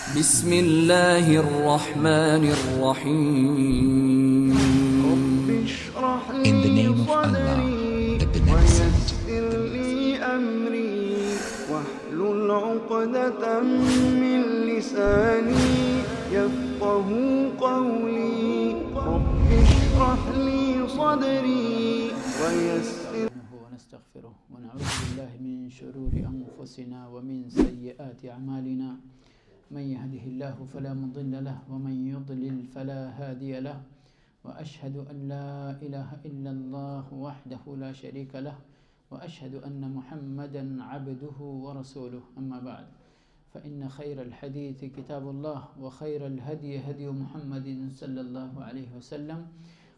بسم الله الرحمن الرحيم. In the name of Allah, the Beneficent, the أمري واحلل عقدة من لساني يفقه قولي رب اشرح لي صدري ويسر ونستغفره ونعوذ بالله من شرور أنفسنا ومن سيئات أعمالنا من يهده الله فلا مضل له ومن يضلل فلا هادي له وأشهد أن لا إله إلا الله وحده لا شريك له وأشهد أن محمدا عبده ورسوله. أما بعد فإن خير الحديث كتاب الله وخير الهدي هدي محمد صلى الله عليه وسلم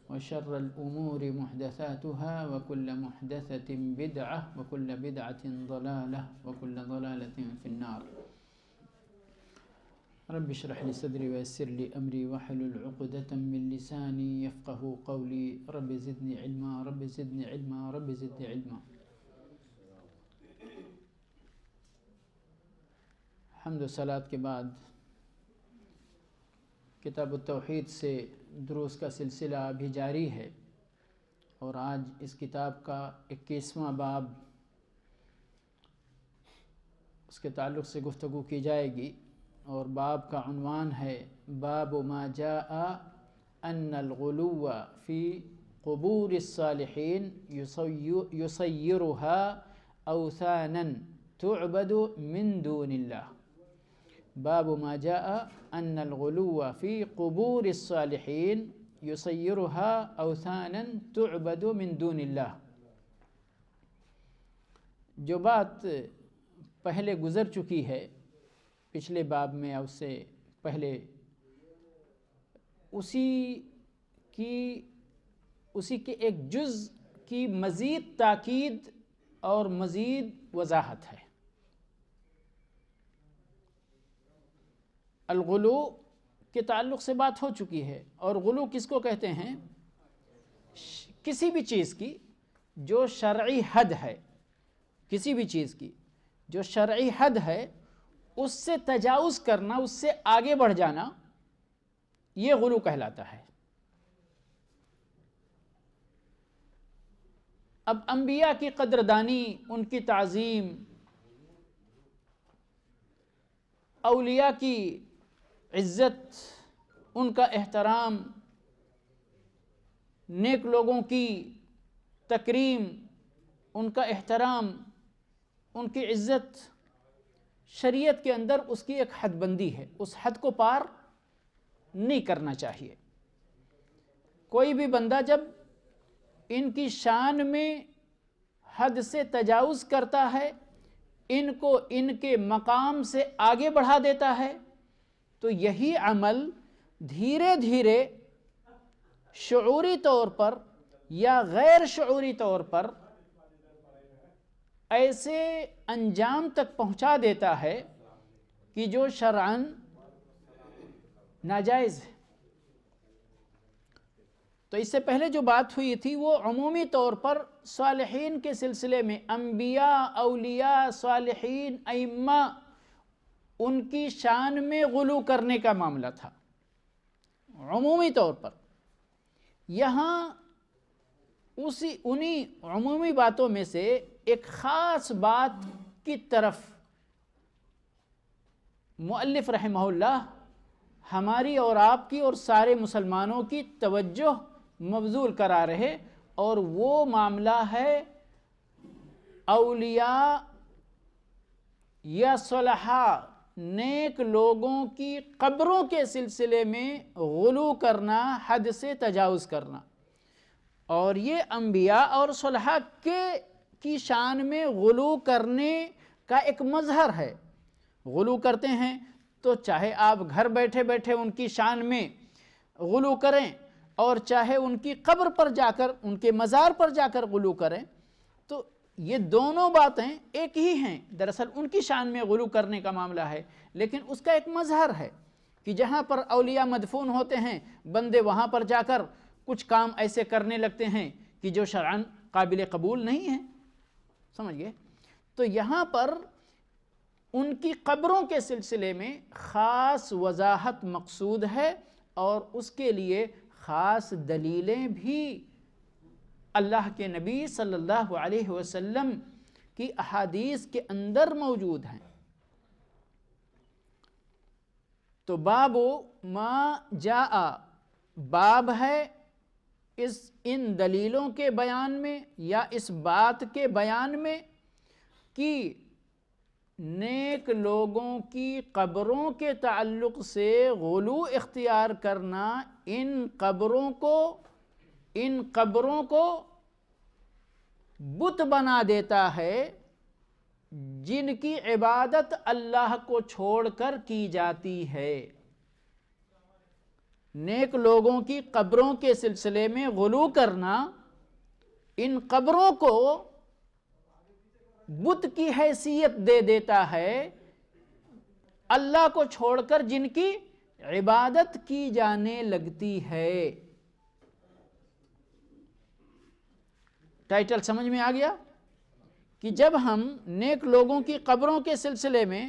وشر الأمور محدثاتها وكل محدثة بدعة وكل بدعة ضلالة وكل ضلالة في النار. رب اشرح لي صدري ويسر لي أمري واحلل عقدة من لساني يفقه قولي رب زدني علما رب زدني علما رب زدني علما. حمد و صلات کے بعد کتاب التوحید سے دروس کا سلسلہ ابھی جاری ہے اور آج اس کتاب کا 21واں باب اس کے تعلق سے گفتگو کی جائے گی اور باب کا عنوان ہے باب ما جاء ان الغلو فی قبور الصالحین یصیرها اوثانا تعبد من دون اللہ. باب ما جاء ان الغلو فی قبور الصالحین یصیرها اوثانا تعبد من دون اللہ. جو بات پہلے گزر چکی ہے پچھلے باب میں اور اس سے پہلے اسی کے ایک جز کی مزید تاکید اور مزید وضاحت ہے. الغلو کے تعلق سے بات ہو چکی ہے اور غلو کس کو کہتے ہیں؟ کسی بھی چیز کی جو شرعی حد ہے، کسی بھی چیز کی جو شرعی حد ہے اس سے تجاوز کرنا، اس سے آگے بڑھ جانا، یہ غلو کہلاتا ہے. اب انبیاء کی قدردانی، ان کی تعظیم، اولیاء کی عزت، ان کا احترام، نیک لوگوں کی تکریم، ان کا احترام، ان کی عزت، شریعت کے اندر اس کی ایک حد بندی ہے. اس حد کو پار نہیں کرنا چاہیے. کوئی بھی بندہ جب ان کی شان میں حد سے تجاوز کرتا ہے، ان کو ان کے مقام سے آگے بڑھا دیتا ہے، تو یہی عمل دھیرے دھیرے شعوری طور پر یا غیر شعوری طور پر ایسے انجام تک پہنچا دیتا ہے کہ جو شرعاً ناجائز ہے. تو اس سے پہلے جو بات ہوئی تھی وہ عمومی طور پر صالحین کے سلسلے میں، انبیاء، اولیاء، صالحین، ائمہ، ان کی شان میں غلو کرنے کا معاملہ تھا عمومی طور پر. یہاں انہی عمومی باتوں میں سے ایک خاص بات کی طرف مؤلف رحمہ اللہ ہماری اور آپ کی اور سارے مسلمانوں کی توجہ مبذول کرا رہے، اور وہ معاملہ ہے اولیاء یا صلحاء، نیک لوگوں کی قبروں کے سلسلے میں غلو کرنا، حد سے تجاوز کرنا. اور یہ انبیاء اور صلحاء کی شان میں غلو کرنے کا ایک مظہر ہے. غلو کرتے ہیں تو چاہے آپ گھر بیٹھے بیٹھے ان کی شان میں غلو کریں اور چاہے ان کی قبر پر جا کر، ان کے مزار پر جا کر غلو کریں، تو یہ دونوں باتیں ایک ہی ہیں. دراصل ان کی شان میں غلو کرنے کا معاملہ ہے، لیکن اس کا ایک مظہر ہے کہ جہاں پر اولیاء مدفون ہوتے ہیں بندے وہاں پر جا کر کچھ کام ایسے کرنے لگتے ہیں کہ جو شرعاً قابل قبول نہیں ہیں. سمجھ گئے؟ تو یہاں پر ان کی قبروں کے سلسلے میں خاص وضاحت مقصود ہے اور اس کے لیے خاص دلیلیں بھی اللہ کے نبی صلی اللہ علیہ وسلم کی احادیث کے اندر موجود ہیں۔ تو باب ما جاء، باب ہے ان دلیلوں کے بیان میں یا اس بات کے بیان میں کہ نیک لوگوں کی قبروں کے تعلق سے غلو اختیار کرنا ان قبروں کو بت بنا دیتا ہے جن کی عبادت اللہ کو چھوڑ کر کی جاتی ہے۔ نیک لوگوں کی قبروں کے سلسلے میں غلو کرنا ان قبروں کو بت کی حیثیت دے دیتا ہے اللہ کو چھوڑ کر جن کی عبادت کی جانے لگتی ہے۔ ٹائٹل سمجھ میں آ گیا کہ جب ہم نیک لوگوں کی قبروں کے سلسلے میں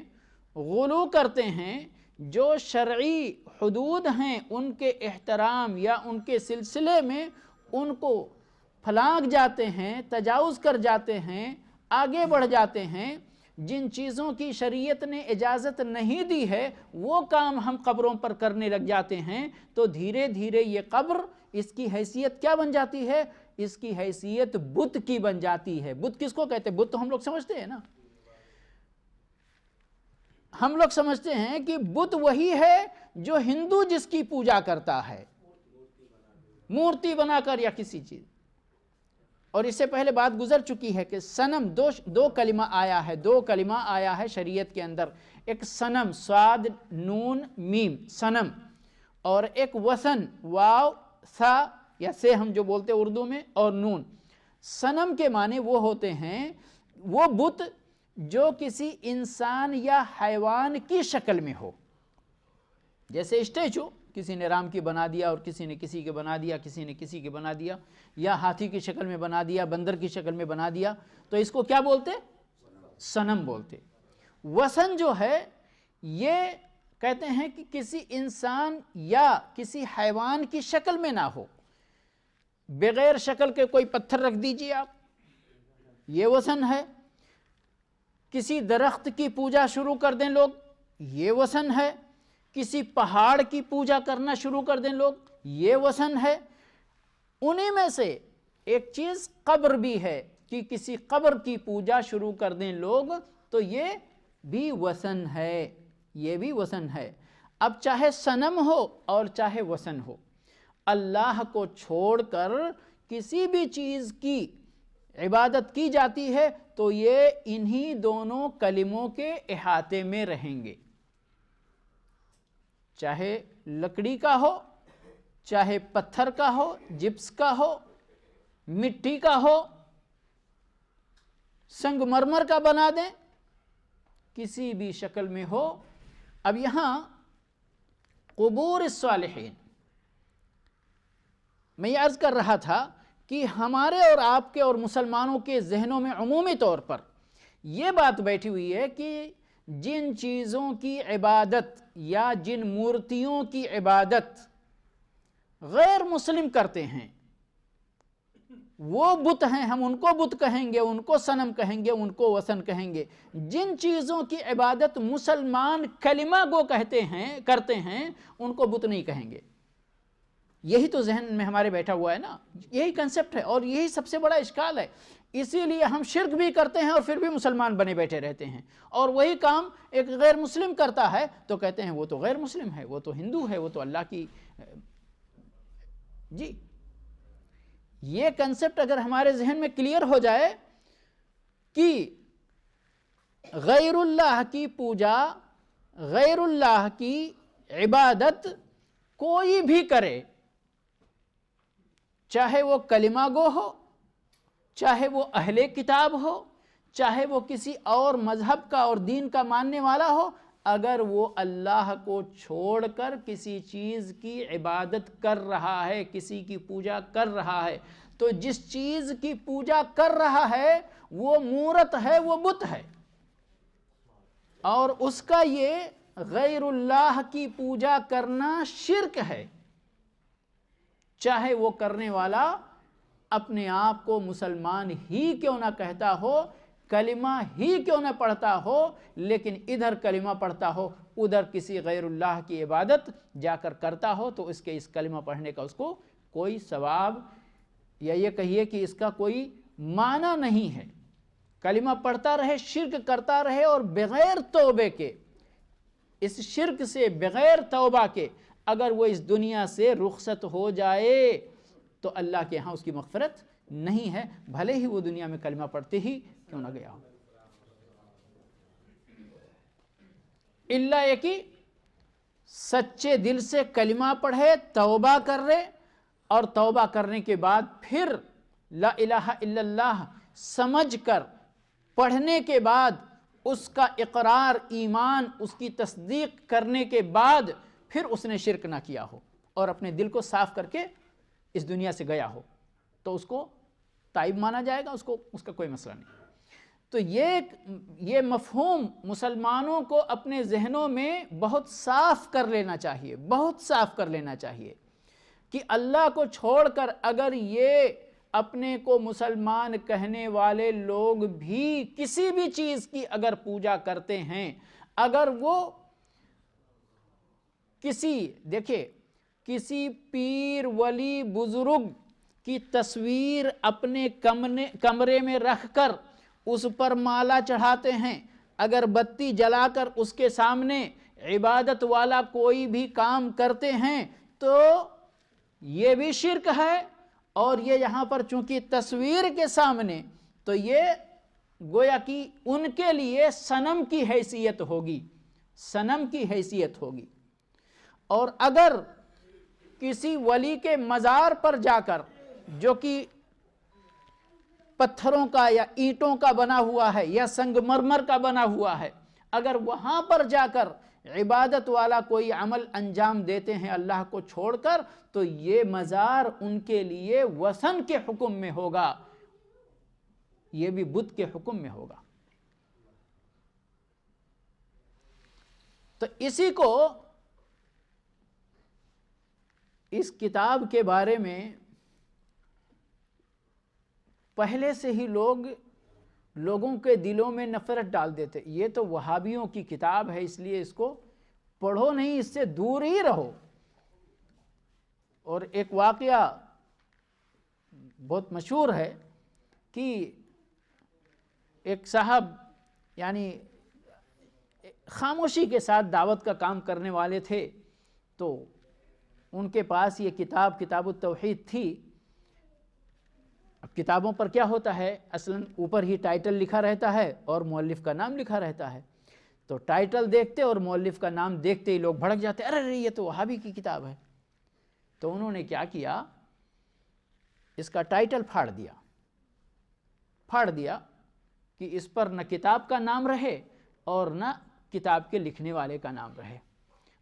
غلو کرتے ہیں، جو شرعی حدود ہیں ان کے احترام یا ان کے سلسلے میں ان کو پھلانگ جاتے ہیں، تجاوز کر جاتے ہیں، آگے بڑھ جاتے ہیں، جن چیزوں کی شریعت نے اجازت نہیں دی ہے وہ کام ہم قبروں پر کرنے لگ جاتے ہیں، تو دھیرے دھیرے یہ قبر اس کی حیثیت کیا بن جاتی ہے؟ اس کی حیثیت بت کی بن جاتی ہے۔ بت کس کو کہتے ہیں؟ بت تو ہم لوگ سمجھتے ہیں نا، ہم لوگ سمجھتے ہیں کہ بت وہی ہے جو ہندو جس کی پوجا کرتا ہے، مورتی بنا کر یا کسی چیز۔ اور اس سے پہلے بات گزر چکی ہے کہ صنم دو کلمہ آیا ہے شریعت کے اندر، ایک صنم صاد نون میم صنم، اور ایک وثن واو ثا یا سے ہم جو بولتے اردو میں اور نون۔ صنم کے معنی وہ ہوتے ہیں وہ بت جو کسی انسان یا حیوان کی شکل میں ہو، جیسے اسٹیچو کسی نے رام کی بنا دیا اور کسی نے کسی کے بنا دیا، کسی نے کسی کے بنا دیا، یا ہاتھی کی شکل میں بنا دیا، بندر کی شکل میں بنا دیا، تو اس کو کیا بولتے؟ صنم بولتے۔ وثن جو ہے یہ کہتے ہیں کہ کسی انسان یا کسی حیوان کی شکل میں نہ ہو، بغیر شکل کے کوئی پتھر رکھ دیجئے آپ، یہ وثن ہے۔ کسی درخت کی پوجا شروع کر دیں لوگ، یہ وثن ہے۔ کسی پہاڑ کی پوجا کرنا شروع کر دیں لوگ، یہ وثن ہے۔ انہی میں سے ایک چیز قبر بھی ہے کہ کسی قبر کی پوجا شروع کر دیں لوگ، تو یہ بھی وثن ہے، یہ بھی وثن ہے۔ اب چاہے صنم ہو اور چاہے وثن ہو، اللہ کو چھوڑ کر کسی بھی چیز کی عبادت کی جاتی ہے تو یہ انہی دونوں کلموں کے احاطے میں رہیں گے، چاہے لکڑی کا ہو، چاہے پتھر کا ہو، جپس کا ہو، مٹی کا ہو، سنگ مرمر کا بنا دیں، کسی بھی شکل میں ہو۔ اب یہاں قبور الصالحین، میں یہ عرض کر رہا تھا کہ ہمارے اور آپ کے اور مسلمانوں کے ذہنوں میں عمومی طور پر یہ بات بیٹھی ہوئی ہے کہ جن چیزوں کی عبادت یا جن مورتیوں کی عبادت غیر مسلم کرتے ہیں وہ بت ہیں، ہم ان کو بت کہیں گے، ان کو صنم کہیں گے، ان کو وثن کہیں گے۔ جن چیزوں کی عبادت مسلمان کلمہ گو کرتے ہیں ان کو بت نہیں کہیں گے۔ یہی تو ذہن میں ہمارے بیٹھا ہوا ہے نا، یہی کنسپٹ ہے اور یہی سب سے بڑا اشکال ہے۔ اسی لیے ہم شرک بھی کرتے ہیں اور پھر بھی مسلمان بنے بیٹھے رہتے ہیں، اور وہی کام ایک غیر مسلم کرتا ہے تو کہتے ہیں وہ تو غیر مسلم ہے، وہ تو ہندو ہے، وہ تو اللہ کی۔ جی یہ کنسپٹ اگر ہمارے ذہن میں کلیئر ہو جائے کہ غیر اللہ کی پوجا، غیر اللہ کی عبادت کوئی بھی کرے، چاہے وہ کلمہ گو ہو، چاہے وہ اہل کتاب ہو، چاہے وہ کسی اور مذہب کا اور دین کا ماننے والا ہو، اگر وہ اللہ کو چھوڑ کر کسی چیز کی عبادت کر رہا ہے، کسی کی پوجا کر رہا ہے، تو جس چیز کی پوجا کر رہا ہے وہ مورت ہے، وہ بت ہے۔ اور اس کا یہ غیر اللہ کی پوجا کرنا شرک ہے، چاہے وہ کرنے والا اپنے آپ کو مسلمان ہی کیوں نہ کہتا ہو، کلمہ ہی کیوں نہ پڑھتا ہو، لیکن ادھر کلمہ پڑھتا ہو ادھر کسی غیر اللہ کی عبادت جا کر کرتا ہو، تو اس کے اس کلمہ پڑھنے کا اس کو کوئی ثواب یا یہ کہیے کہ اس کا کوئی معنی نہیں ہے۔ کلمہ پڑھتا رہے، شرک کرتا رہے، اور بغیر توبے کے، اس شرک سے بغیر توبہ کے اگر وہ اس دنیا سے رخصت ہو جائے تو اللہ کے ہاں اس کی مغفرت نہیں ہے، بھلے ہی وہ دنیا میں کلمہ پڑھتے ہی کیوں نہ گیا ہو۔ اللہ یہ کہ سچے دل سے کلمہ پڑھے، توبہ کر رہے، اور توبہ کرنے کے بعد پھر لا الہ الا اللہ سمجھ کر پڑھنے کے بعد اس کا اقرار ایمان، اس کی تصدیق کرنے کے بعد پھر اس نے شرک نہ کیا ہو اور اپنے دل کو صاف کر کے اس دنیا سے گیا ہو، تو اس کو تائب مانا جائے گا، اس کا کوئی مسئلہ نہیں۔ تو یہ مفہوم مسلمانوں کو اپنے ذہنوں میں بہت صاف کر لینا چاہیے، بہت صاف کر لینا چاہیے کہ اللہ کو چھوڑ کر اگر یہ اپنے کو مسلمان کہنے والے لوگ بھی کسی بھی چیز کی اگر پوجا کرتے ہیں، اگر وہ کسی پیر ولی بزرگ کی تصویر اپنے کمرے میں رکھ کر اس پر مالا چڑھاتے ہیں، اگر بتی جلا کر اس کے سامنے عبادت والا کوئی بھی کام کرتے ہیں، تو یہ بھی شرک ہے، اور یہ یہاں پر چونکہ تصویر کے سامنے، تو یہ گویا کہ ان کے لیے صنم کی حیثیت ہوگی، صنم کی حیثیت ہوگی۔ اور اگر کسی ولی کے مزار پر جا کر، جو کہ پتھروں کا یا اینٹوں کا بنا ہوا ہے یا سنگ مرمر کا بنا ہوا ہے، اگر وہاں پر جا کر عبادت والا کوئی عمل انجام دیتے ہیں اللہ کو چھوڑ کر، تو یہ مزار ان کے لیے وثن کے حکم میں ہوگا، یہ بھی بت کے حکم میں ہوگا۔ تو اسی کو اس کتاب کے بارے میں پہلے سے ہی لوگوں کے دلوں میں نفرت ڈال دیتے، یہ تو وہابیوں کی کتاب ہے اس لیے اس کو پڑھو نہیں، اس سے دور ہی رہو۔ اور ایک واقعہ بہت مشہور ہے کہ ایک صاحب یعنی خاموشی کے ساتھ دعوت کا کام کرنے والے تھے، تو ان کے پاس یہ کتاب التوحید تھی۔ اب کتابوں پر کیا ہوتا ہے، اصلاً اوپر ہی ٹائٹل لکھا رہتا ہے اور مؤلف کا نام لکھا رہتا ہے، تو ٹائٹل دیکھتے اور مؤلف کا نام دیکھتے ہی لوگ بھڑک جاتے، ارے یہ تو وہابی کی کتاب ہے۔ تو انہوں نے کیا کیا، اس کا ٹائٹل پھاڑ دیا کہ اس پر نہ کتاب کا نام رہے اور نہ کتاب کے لکھنے والے کا نام رہے،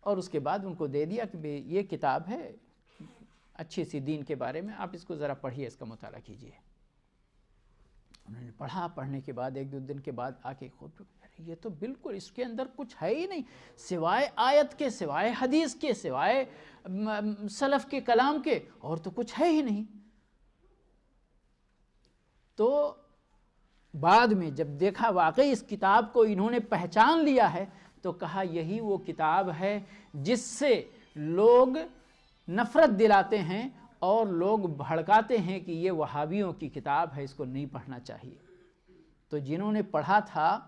اور اس کے بعد ان کو دے دیا کہ یہ کتاب ہے اچھی سی دین کے بارے میں، آپ اس کو ذرا پڑھیے، اس کا مطالعہ کیجیے۔ انہوں نے پڑھا، پڑھنے کے بعد ایک دو دن کے بعد آ کے خود یہ تو بالکل اس کے اندر کچھ ہے ہی نہیں، سوائے آیت کے، سوائے حدیث کے، سوائے سلف کے کلام کے، اور تو کچھ ہے ہی نہیں۔ تو بعد میں جب دیکھا واقعی اس کتاب کو انہوں نے پہچان لیا ہے، تو کہا یہی وہ کتاب ہے جس سے لوگ نفرت دلاتے ہیں اور لوگ بھڑکاتے ہیں کہ یہ وہابیوں کی کتاب ہے، اس کو نہیں پڑھنا چاہیے۔ تو جنہوں نے پڑھا تھا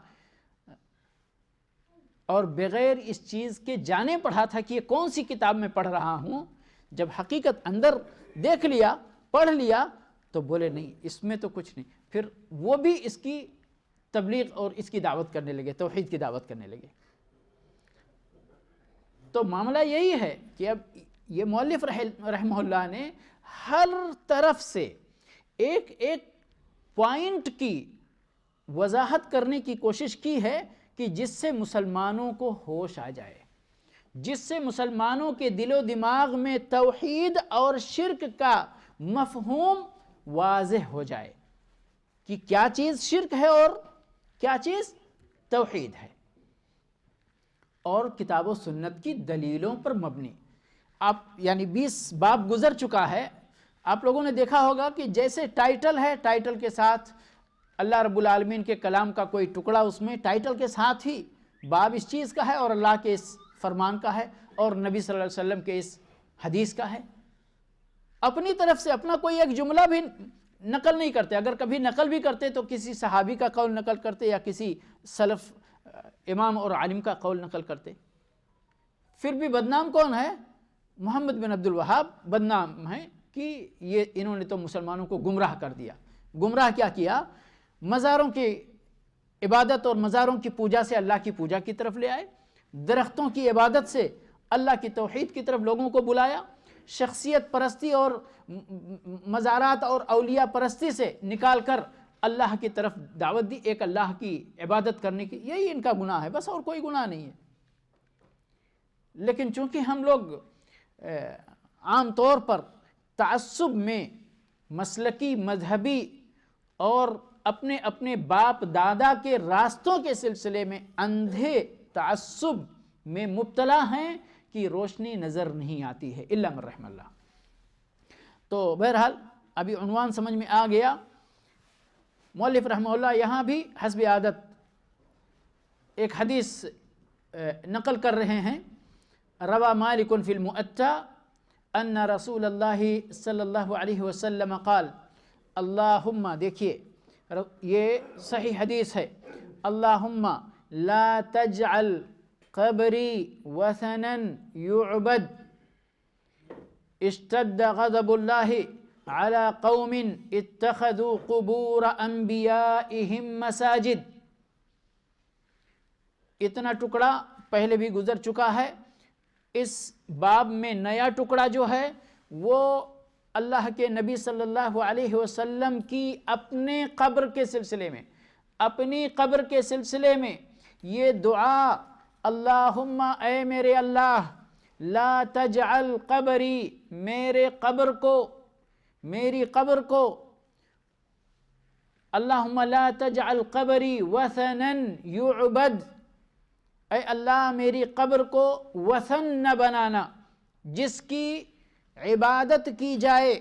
اور بغیر اس چیز کے جانے پڑھا تھا کہ یہ کون سی کتاب میں پڑھ رہا ہوں، جب حقیقت اندر دیکھ لیا، پڑھ لیا، تو بولے نہیں اس میں تو کچھ نہیں، پھر وہ بھی اس کی تبلیغ اور اس کی دعوت کرنے لگے، توحید کی دعوت کرنے لگے۔ تو معاملہ یہی ہے کہ اب یہ مؤلف رحمہ اللہ نے ہر طرف سے ایک پوائنٹ کی وضاحت کرنے کی کوشش کی ہے کہ جس سے مسلمانوں کو ہوش آ جائے، جس سے مسلمانوں کے دل و دماغ میں توحید اور شرک کا مفہوم واضح ہو جائے کہ کیا چیز شرک ہے اور کیا چیز توحید ہے۔ اور کتاب و سنت کی دلیلوں پر مبنی. آپ یعنی 20 باب گزر چکا ہے. آپ لوگوں نے دیکھا ہوگا کہ جیسے ٹائٹل ہے، ٹائٹل کے ساتھ اللہ رب العالمین کے کلام کا کوئی ٹکڑا اس میں ٹائٹل کے ساتھ ہی باب اس چیز کا ہے اور اللہ کے اس فرمان کا ہے اور نبی صلی اللہ علیہ وسلم کے اس حدیث کا ہے. اپنی طرف سے اپنا کوئی ایک جملہ بھی نقل نہیں کرتے. اگر کبھی نقل بھی کرتے تو کسی صحابی کا قول نقل کرتے یا کسی سلف امام اور عالم کا قول نقل کرتے. پھر بھی بدنام کون ہے؟ محمد بن عبد الوہاب بدنام ہے کہ یہ انہوں نے تو مسلمانوں کو گمراہ کر دیا. گمراہ کیا کیا؟ مزاروں کی عبادت اور مزاروں کی پوجا سے اللہ کی پوجا کی طرف لے آئے، درختوں کی عبادت سے اللہ کی توحید کی طرف لوگوں کو بلایا، شخصیت پرستی اور مزارات اور اولیاء پرستی سے نکال کر اللہ کی طرف دعوت دی، ایک اللہ کی عبادت کرنے کی. یہی ان کا گناہ ہے، بس اور کوئی گناہ نہیں ہے. لیکن چونکہ ہم لوگ عام طور پر تعصب میں مسلکی، مذہبی اور اپنے اپنے باپ دادا کے راستوں کے سلسلے میں اندھے تعصب میں مبتلا ہیں کہ روشنی نظر نہیں آتی ہے الا من رحم اللہ. تو بہرحال ابھی عنوان سمجھ میں آ گیا. مؤلف رحمہ اللہ یہاں بھی حسب عادت ایک حدیث نقل کر رہے ہیں. روا مالک فی المؤطا ان رسول اللہ صلی اللہ علیہ وسلم قال اللہم، دیکھیے یہ صحیح حدیث ہے، اللہم لا تجعل قبری وثنا يعبد اشتد غضب اللہ على قوم اتخذوا قبور انبیائهم مساجد. اتنا ٹکڑا پہلے بھی گزر چکا ہے. اس باب میں نیا ٹکڑا جو ہے وہ اللہ کے نبی صلی اللہ علیہ وسلم کی اپنے قبر کے سلسلے میں، اپنی قبر کے سلسلے میں یہ دعا، اللہم اے میرے اللہ، لا تجعل قبری، میرے قبر کو، میری قبر کو، اللہم لا تجعل قبری وثنا يعبد، اے اللہ میری قبر کو وثن نہ بنانا جس کی عبادت کی جائے.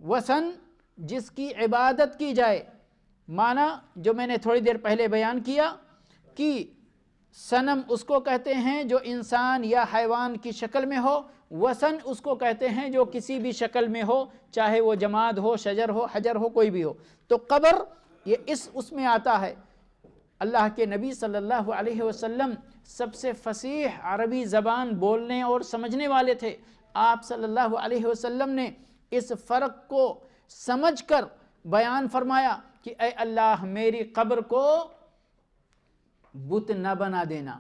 وثن جس کی عبادت کی جائے، معنی جو میں نے تھوڑی دیر پہلے بیان کیا کہ صنم اس کو کہتے ہیں جو انسان یا حیوان کی شکل میں ہو، وثن اس کو کہتے ہیں جو کسی بھی شکل میں ہو، چاہے وہ جماد ہو، شجر ہو، حجر ہو، کوئی بھی ہو. تو قبر یہ اس میں آتا ہے. اللہ کے نبی صلی اللہ علیہ وسلم سب سے فصیح عربی زبان بولنے اور سمجھنے والے تھے. آپ صلی اللہ علیہ وسلم نے اس فرق کو سمجھ کر بیان فرمایا کہ اے اللہ میری قبر کو بت نہ بنا دینا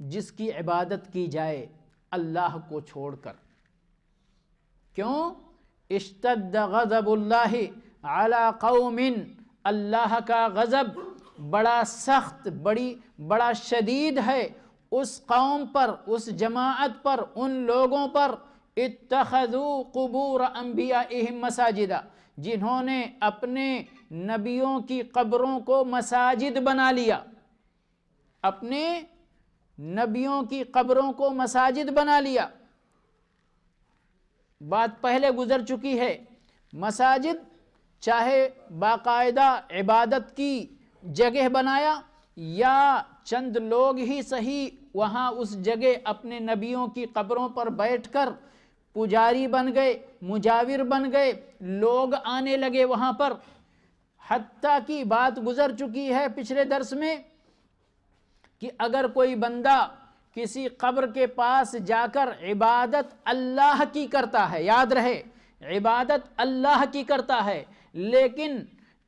جس کی عبادت کی جائے اللہ کو چھوڑ کر. کیوں؟ اشتد غضب اللہ علی قوم، اللہ کا غضب بڑا سخت، بڑا شدید ہے اس قوم پر، اس جماعت پر، ان لوگوں پر، اتخذوا قبور انبیائہم مساجدہ، جنہوں نے اپنے نبیوں کی قبروں کو مساجد بنا لیا. اپنے نبیوں کی قبروں کو مساجد بنا لیا. بات پہلے گزر چکی ہے. مساجد چاہے باقاعدہ عبادت کی جگہ بنایا یا چند لوگ ہی صحیح وہاں اس جگہ اپنے نبیوں کی قبروں پر بیٹھ کر پجاری بن گئے، مجاور بن گئے، لوگ آنے لگے وہاں پر. حتیٰ کی بات گزر چکی ہے پچھلے درس میں کہ اگر کوئی بندہ کسی قبر کے پاس جا کر عبادت اللہ کی کرتا ہے، یاد رہے عبادت اللہ کی کرتا ہے، لیکن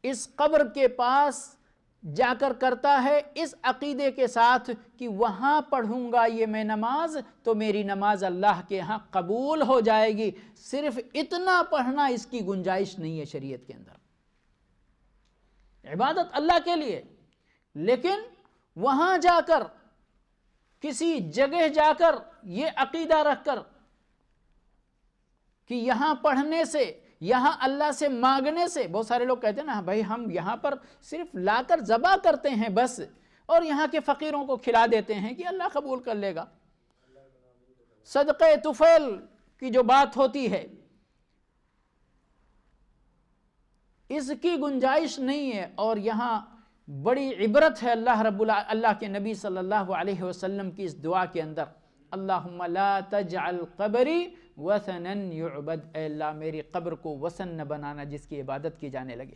اس قبر کے پاس جا کر کرتا ہے اس عقیدے کے ساتھ کہ وہاں پڑھوں گا یہ میں نماز تو میری نماز اللہ کے ہاں قبول ہو جائے گی. صرف اتنا پڑھنا اس کی گنجائش نہیں ہے شریعت کے اندر. عبادت اللہ کے لیے، لیکن وہاں جا کر کسی جگہ جا کر یہ عقیدہ رکھ کر کہ یہاں پڑھنے سے، یہاں اللہ سے مانگنے سے، بہت سارے لوگ کہتے ہیں نا بھائی ہم یہاں پر صرف لا کر ذبح کرتے ہیں بس، اور یہاں کے فقیروں کو کھلا دیتے ہیں کہ اللہ قبول کر لے گا. صدقہ طفیل کی جو بات ہوتی ہے اس کی گنجائش نہیں ہے. اور یہاں بڑی عبرت ہے اللہ کے نبی صلی اللہ علیہ وسلم کی اس دعا کے اندر. اللہم لا تجعل قبری وثنا یعبد، اے اللہ میری قبر کو وثن نہ بنانا جس کی عبادت کی جانے لگے.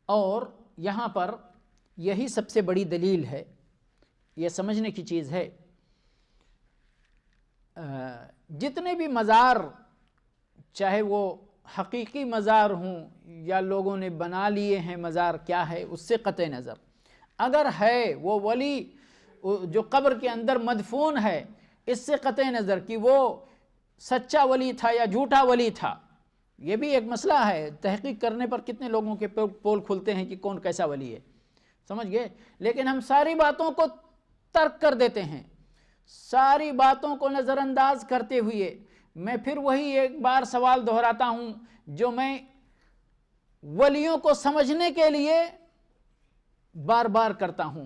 اور یہاں پر یہی سب سے بڑی دلیل ہے، یہ سمجھنے کی چیز ہے. جتنے بھی مزار، چاہے وہ حقیقی مزار ہوں یا لوگوں نے بنا لیے ہیں مزار، کیا ہے اس سے قطع نظر، اگر ہے وہ ولی جو قبر کے اندر مدفون ہے، اس سے قطع نظر کہ وہ سچا ولی تھا یا جھوٹا ولی تھا، یہ بھی ایک مسئلہ ہے. تحقیق کرنے پر کتنے لوگوں کے پول کھلتے ہیں کہ کون کیسا ولی ہے، سمجھ گئے. لیکن ہم ساری باتوں کو ترک کر دیتے ہیں، ساری باتوں کو نظر انداز کرتے ہوئے میں پھر وہی ایک بار سوال دہراتا ہوں جو میں ولیوں کو سمجھنے کے لیے بار بار کرتا ہوں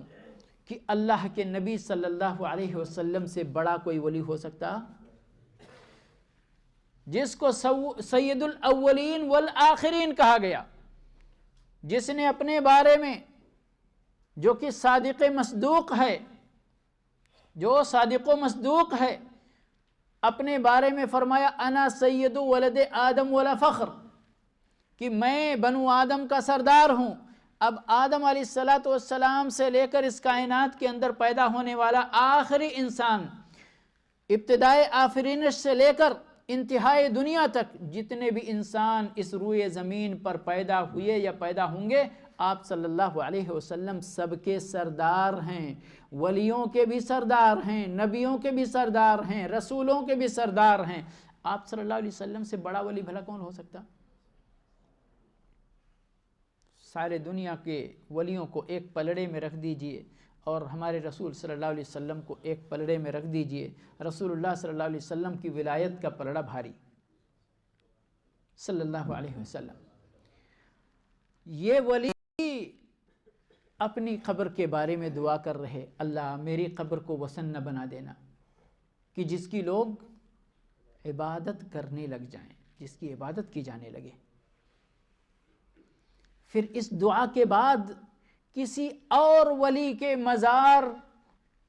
کہ اللہ کے نبی صلی اللہ علیہ وسلم سے بڑا کوئی ولی ہو سکتا؟ جس کو سید الاولین والآخرین کہا گیا، جس نے اپنے بارے میں، جو کہ صادق مصدوق ہے، جو صادق و مصدوق ہے، اپنے بارے میں فرمایا انا سید ولد آدم ولا فخر، کہ میں بنو آدم کا سردار ہوں. اب آدم علیہ السلام سے لے کر اس کائنات کے اندر پیدا ہونے والا آخری انسان، ابتدائے آفرینش سے لے کر انتہائی دنیا تک جتنے بھی انسان اس روئے زمین پر پیدا ہوئے یا پیدا ہوں گے، آپ صلی اللہ علیہ وسلم سب کے سردار ہیں. ولیوں کے بھی سردار ہیں، نبیوں کے بھی سردار ہیں، رسولوں کے بھی سردار ہیں. آپ صلی اللہ علیہ وسلم سے بڑا ولی بھلا کون ہو سکتا؟ سارے دنیا کے ولیوں کو ایک پلڑے میں رکھ دیجئے اور ہمارے رسول صلی اللہ علیہ وسلم کو ایک پلڑے میں رکھ دیجئے. رسول اللہ صلی اللہ علیہ وسلم کی ولایت کا پلڑا بھاری، صلی اللہ علیہ وسلم. یہ ولی اپنی قبر کے بارے میں دعا کر رہے، اللہ میری قبر کو وثن نہ بنا دینا کہ جس کی لوگ عبادت کرنے لگ جائیں، جس کی عبادت کی جانے لگے. پھر اس دعا کے بعد کسی اور ولی کے مزار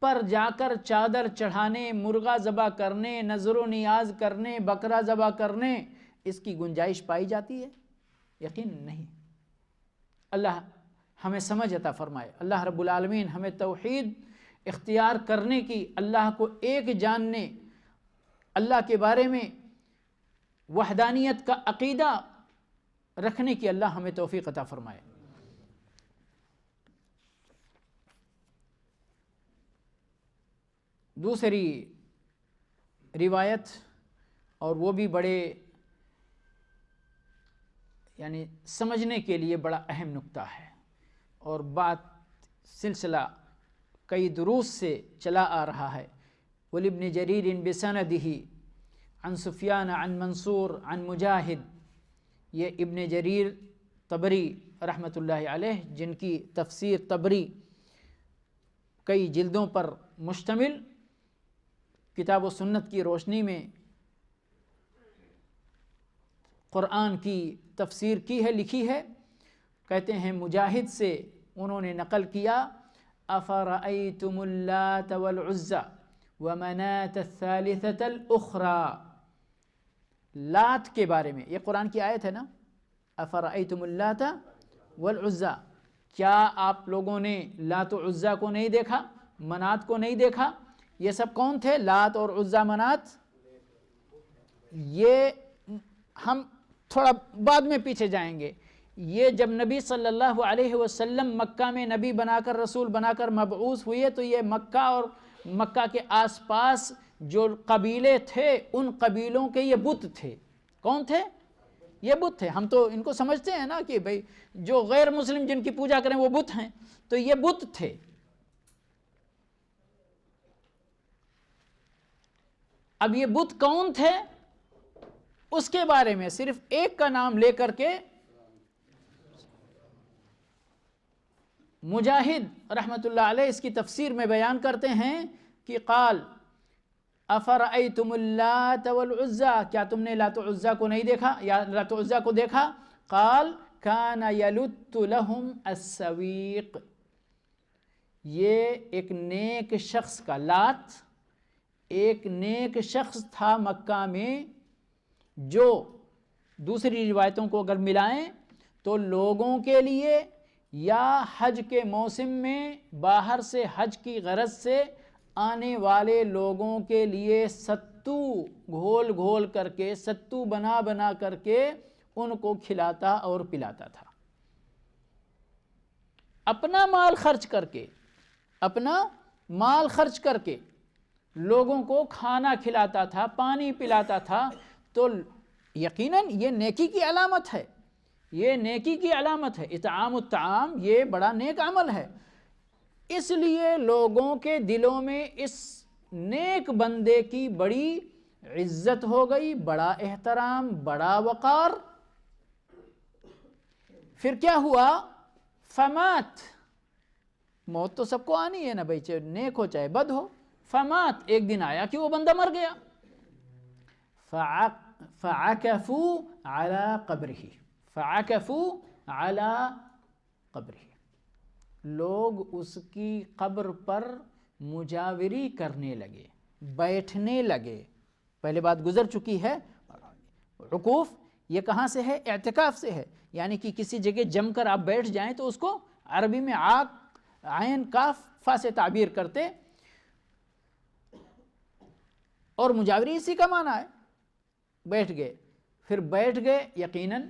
پر جا کر چادر چڑھانے، مرغا ذبح کرنے، نذر و نیاز کرنے، بکرا ذبح کرنے، اس کی گنجائش پائی جاتی ہے؟ یقین نہیں. اللہ ہمیں سمجھ عطا فرمائے. اللہ رب العالمین ہمیں توحید اختیار کرنے کی، اللہ کو ایک جاننے، اللہ کے بارے میں وحدانیت کا عقیدہ رکھنے کی اللہ ہمیں توفیق عطا فرمائے. دوسری روایت، اور وہ بھی بڑے یعنی سمجھنے کے لیے بڑا اہم نکتہ ہے، اور بات سلسلہ کئی دروس سے چلا آ رہا ہے. وَلِبْنِ جَرِيرٍ بِسَنَدِهِ عن سفیان عن منصور عن مجاہد. یہ ابن جریر طبری رحمۃ اللہ علیہ، جن کی تفسیر طبری کئی جلدوں پر مشتمل، کتاب و سنت کی روشنی میں قرآن کی تفسیر کی ہے، لکھی ہے. کہتے ہیں مجاہد سے انہوں نے نقل کیا، افرأیتم اللات والعزى ومناة الثالثة الأخرى. لات کے بارے میں، یہ قرآن کی آیت ہے نا، افرأیتم اللات والعزى، کیا آپ لوگوں نے لات و عزیٰ کو نہیں دیکھا، منات کو نہیں دیکھا؟ یہ سب کون تھے؟ لات اور عزیٰ، منات. یہ ہم تھوڑا بعد میں پیچھے جائیں گے. یہ جب نبی صلی اللہ علیہ وسلم مکہ میں نبی بنا کر، رسول بنا کر مبعوث ہوئے، تو یہ مکہ اور مکہ کے آس پاس جو قبیلے تھے، ان قبیلوں کے یہ بت تھے. کون تھے؟ یہ بت تھے. ہم تو ان کو سمجھتے ہیں نا کہ بھئی جو غیر مسلم جن کی پوجا کریں وہ بت ہیں، تو یہ بت تھے. اب یہ بت کون تھے؟ اس کے بارے میں صرف ایک کا نام لے کر کے مجاہد رحمۃ اللہ علیہ اس کی تفسیر میں بیان کرتے ہیں کہ قال افرأیتم اللات والعزی، کیا تم نے لات و عزی کو نہیں دیکھا یا لات و عزی کو دیکھا؟ قال کان یلت لہم السویق، یہ ایک نیک شخص کا، لات ایک نیک شخص تھا مکہ میں، جو دوسری روایتوں کو اگر ملائیں تو لوگوں کے لیے یا حج کے موسم میں باہر سے حج کی غرض سے آنے والے لوگوں کے لیے ستو گھول گھول کر کے، ستو بنا بنا کر کے ان کو کھلاتا اور پلاتا تھا، اپنا مال خرچ کر کے، اپنا مال خرچ کر کے لوگوں کو کھانا کھلاتا تھا، پانی پلاتا تھا۔ تو یقیناً یہ نیکی کی علامت ہے، یہ نیکی کی علامت ہے، اطعام الطعام یہ بڑا نیک عمل ہے۔ اس لیے لوگوں کے دلوں میں اس نیک بندے کی بڑی عزت ہو گئی، بڑا احترام، بڑا وقار۔ پھر کیا ہوا؟ فمات، موت تو سب کو آنی ہے نا بھائی، چاہے نیک ہو چاہے بد ہو۔ فمات، ایک دن آیا کہ وہ بندہ مر گیا۔ فعکفوا علی قبرہ، فعکفوا علی قبرہ، لوگ اس کی قبر پر مجاوری کرنے لگے، بیٹھنے لگے۔ پہلے بات گزر چکی ہے، عکوف یہ کہاں سے ہے؟ اعتکاف سے ہے، یعنی کہ کسی جگہ جم کر آپ بیٹھ جائیں تو اس کو عربی میں عین کاف فا سے تعبیر کرتے، اور مجاوری اسی کا معنی ہے، بیٹھ گئے۔ پھر بیٹھ گئے، یقیناً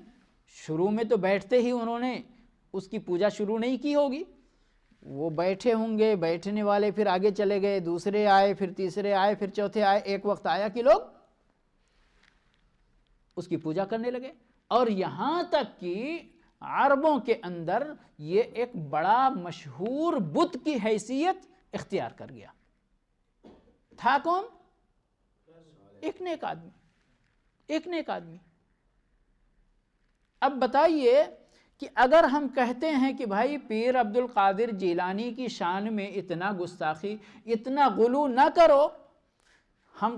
شروع میں تو بیٹھتے ہی انہوں نے اس کی پوجا شروع نہیں کی ہوگی، وہ بیٹھے ہوں گے، بیٹھنے والے پھر آگے چلے گئے، دوسرے آئے، پھر تیسرے آئے، پھر چوتھے آئے، ایک وقت آیا کہ لوگ اس کی پوجا کرنے لگے، اور یہاں تک کہ عربوں کے اندر یہ ایک بڑا مشہور بت کی حیثیت اختیار کر گیا۔ تھا کون؟ ایک نیک آدمی، ایک نیک آدمی۔ اب بتائیے کہ اگر ہم کہتے ہیں کہ بھائی پیر عبد القادر جیلانی کی شان میں اتنا گستاخی، اتنا غلو نہ کرو، ہم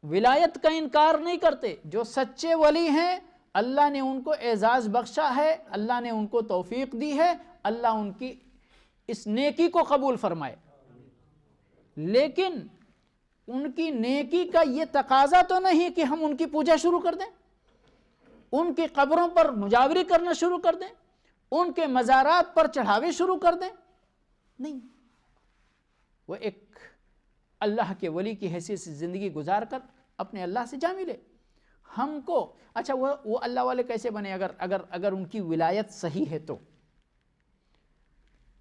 ولایت کا انکار نہیں کرتے، جو سچے ولی ہیں اللہ نے ان کو اعزاز بخشا ہے، اللہ نے ان کو توفیق دی ہے، اللہ ان کی اس نیکی کو قبول فرمائے، لیکن ان کی نیکی کا یہ تقاضا تو نہیں کہ ہم ان کی پوجا شروع کر دیں، ان کی قبروں پر مجاوری کرنا شروع کر دیں، ان کے مزارات پر چڑھاوے شروع کر دیں، نہیں، وہ ایک اللہ کے ولی کی حیثیت سے زندگی گزار کر اپنے اللہ سے جا ملے۔ ہم کو اچھا وہ اللہ والے کیسے بنے؟ اگر ان کی ولایت صحیح ہے تو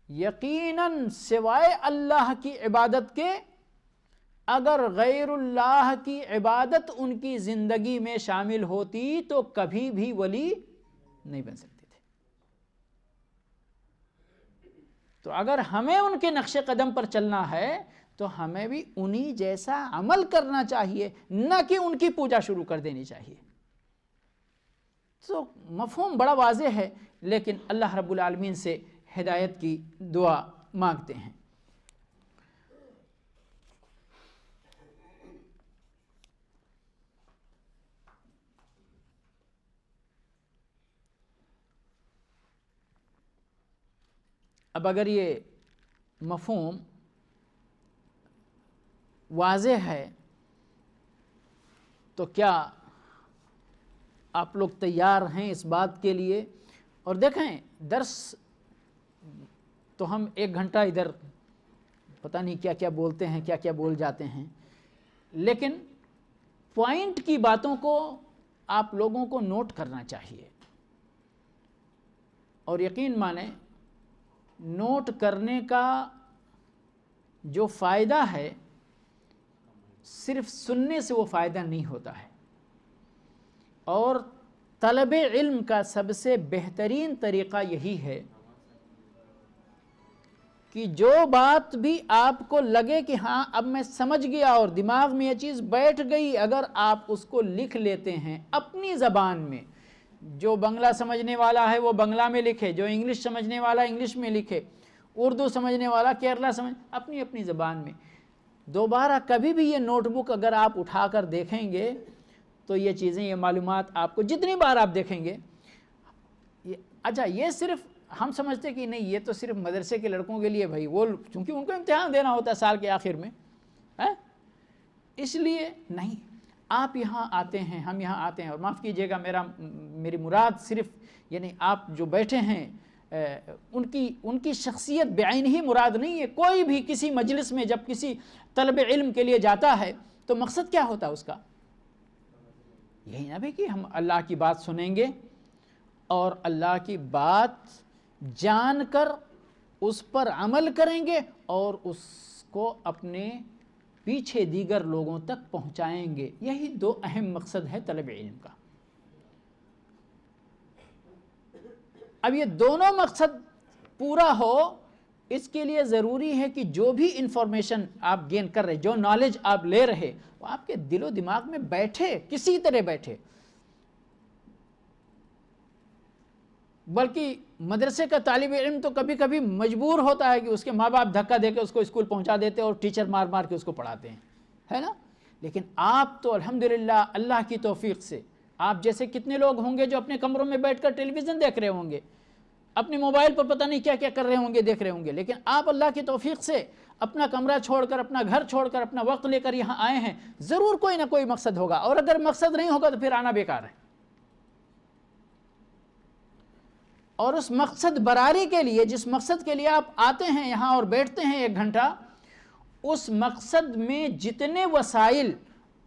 یقیناً سوائے اللہ کی عبادت کے اگر غیر اللہ کی عبادت ان کی زندگی میں شامل ہوتی تو کبھی بھی ولی نہیں بن سکتے تھے۔ تو اگر ہمیں ان کے نقش قدم پر چلنا ہے تو ہمیں بھی انہی جیسا عمل کرنا چاہیے، نہ کہ ان کی پوجا شروع کر دینی چاہیے۔ تو مفہوم بڑا واضح ہے، لیکن اللہ رب العالمین سے ہدایت کی دعا مانگتے ہیں۔ اب اگر یہ مفہوم واضح ہے تو کیا آپ لوگ تیار ہیں اس بات کے لیے؟ اور دیکھیں درس تو ہم 1 گھنٹہ ادھر پتہ نہیں کیا کیا بولتے ہیں، کیا کیا بول جاتے ہیں، لیکن پوائنٹ کی باتوں کو آپ لوگوں کو نوٹ کرنا چاہیے، اور یقین مانیں نوٹ کرنے کا جو فائدہ ہے صرف سننے سے وہ فائدہ نہیں ہوتا ہے، اور طلب علم کا سب سے بہترین طریقہ یہی ہے کہ جو بات بھی آپ کو لگے کہ ہاں اب میں سمجھ گیا اور دماغ میں یہ چیز بیٹھ گئی، اگر آپ اس کو لکھ لیتے ہیں اپنی زبان میں، جو بنگلہ سمجھنے والا ہے وہ بنگلہ میں لکھے، جو انگلش سمجھنے والا انگلش میں لکھے، اردو سمجھنے والا کیرلا اپنی اپنی زبان میں، دوبارہ کبھی بھی یہ نوٹ بک اگر آپ اٹھا کر دیکھیں گے تو یہ چیزیں، یہ معلومات آپ کو جتنی بار آپ دیکھیں گے، اچھا یہ صرف ہم سمجھتے کہ نہیں یہ تو صرف مدرسے کے لڑکوں کے لیے، بھائی وہ چونکہ ان کو امتحان دینا ہوتا ہے سال کے آخر میں، اس لیے نہیں، آپ یہاں آتے ہیں، ہم یہاں آتے ہیں، اور معاف کیجئے گا میری مراد صرف یعنی آپ جو بیٹھے ہیں ان کی شخصیت بعین ہی مراد نہیں ہے۔ کوئی بھی کسی مجلس میں جب کسی طلب علم کے لیے جاتا ہے تو مقصد کیا ہوتا ہے اس کا؟ یہی نہ بھی کہ ہم اللہ کی بات سنیں گے اور اللہ کی بات جان کر اس پر عمل کریں گے اور اس کو اپنے پیچھے دیگر لوگوں تک پہنچائیں گے۔ یہی دو اہم مقصد ہے طلب علم کا۔ اب یہ دونوں مقصد پورا ہو، اس کے لیے ضروری ہے کہ جو بھی انفارمیشن آپ گین کر رہے، جو نالج آپ لے رہے، وہ آپ کے دل و دماغ میں بیٹھے، کسی طرح بیٹھے۔ بلکہ مدرسے کا طالب علم تو کبھی کبھی مجبور ہوتا ہے کہ اس کے ماں باپ دھکا دے کے اس کو اسکول پہنچا دیتے اور ٹیچر مار مار کے اس کو پڑھاتے ہیں، ہے نا؟ لیکن آپ تو الحمدللہ اللہ کی توفیق سے، آپ جیسے کتنے لوگ ہوں گے جو اپنے کمروں میں بیٹھ کر ٹیلی ویژن دیکھ رہے ہوں گے، اپنے موبائل پر پتہ نہیں کیا کیا کر رہے ہوں گے، دیکھ رہے ہوں گے، لیکن آپ اللہ کی توفیق سے اپنا کمرہ چھوڑ کر، اپنا گھر چھوڑ کر، اپنا وقت لے کر یہاں آئے ہیں۔ ضرور کوئی نہ کوئی مقصد ہوگا، اور اگر مقصد نہیں ہوگا تو پھر آنا بیکار ہے۔ اور اس مقصد براری کے لیے، جس مقصد کے لیے آپ آتے ہیں یہاں اور بیٹھتے ہیں 1 گھنٹہ، اس مقصد میں جتنے وسائل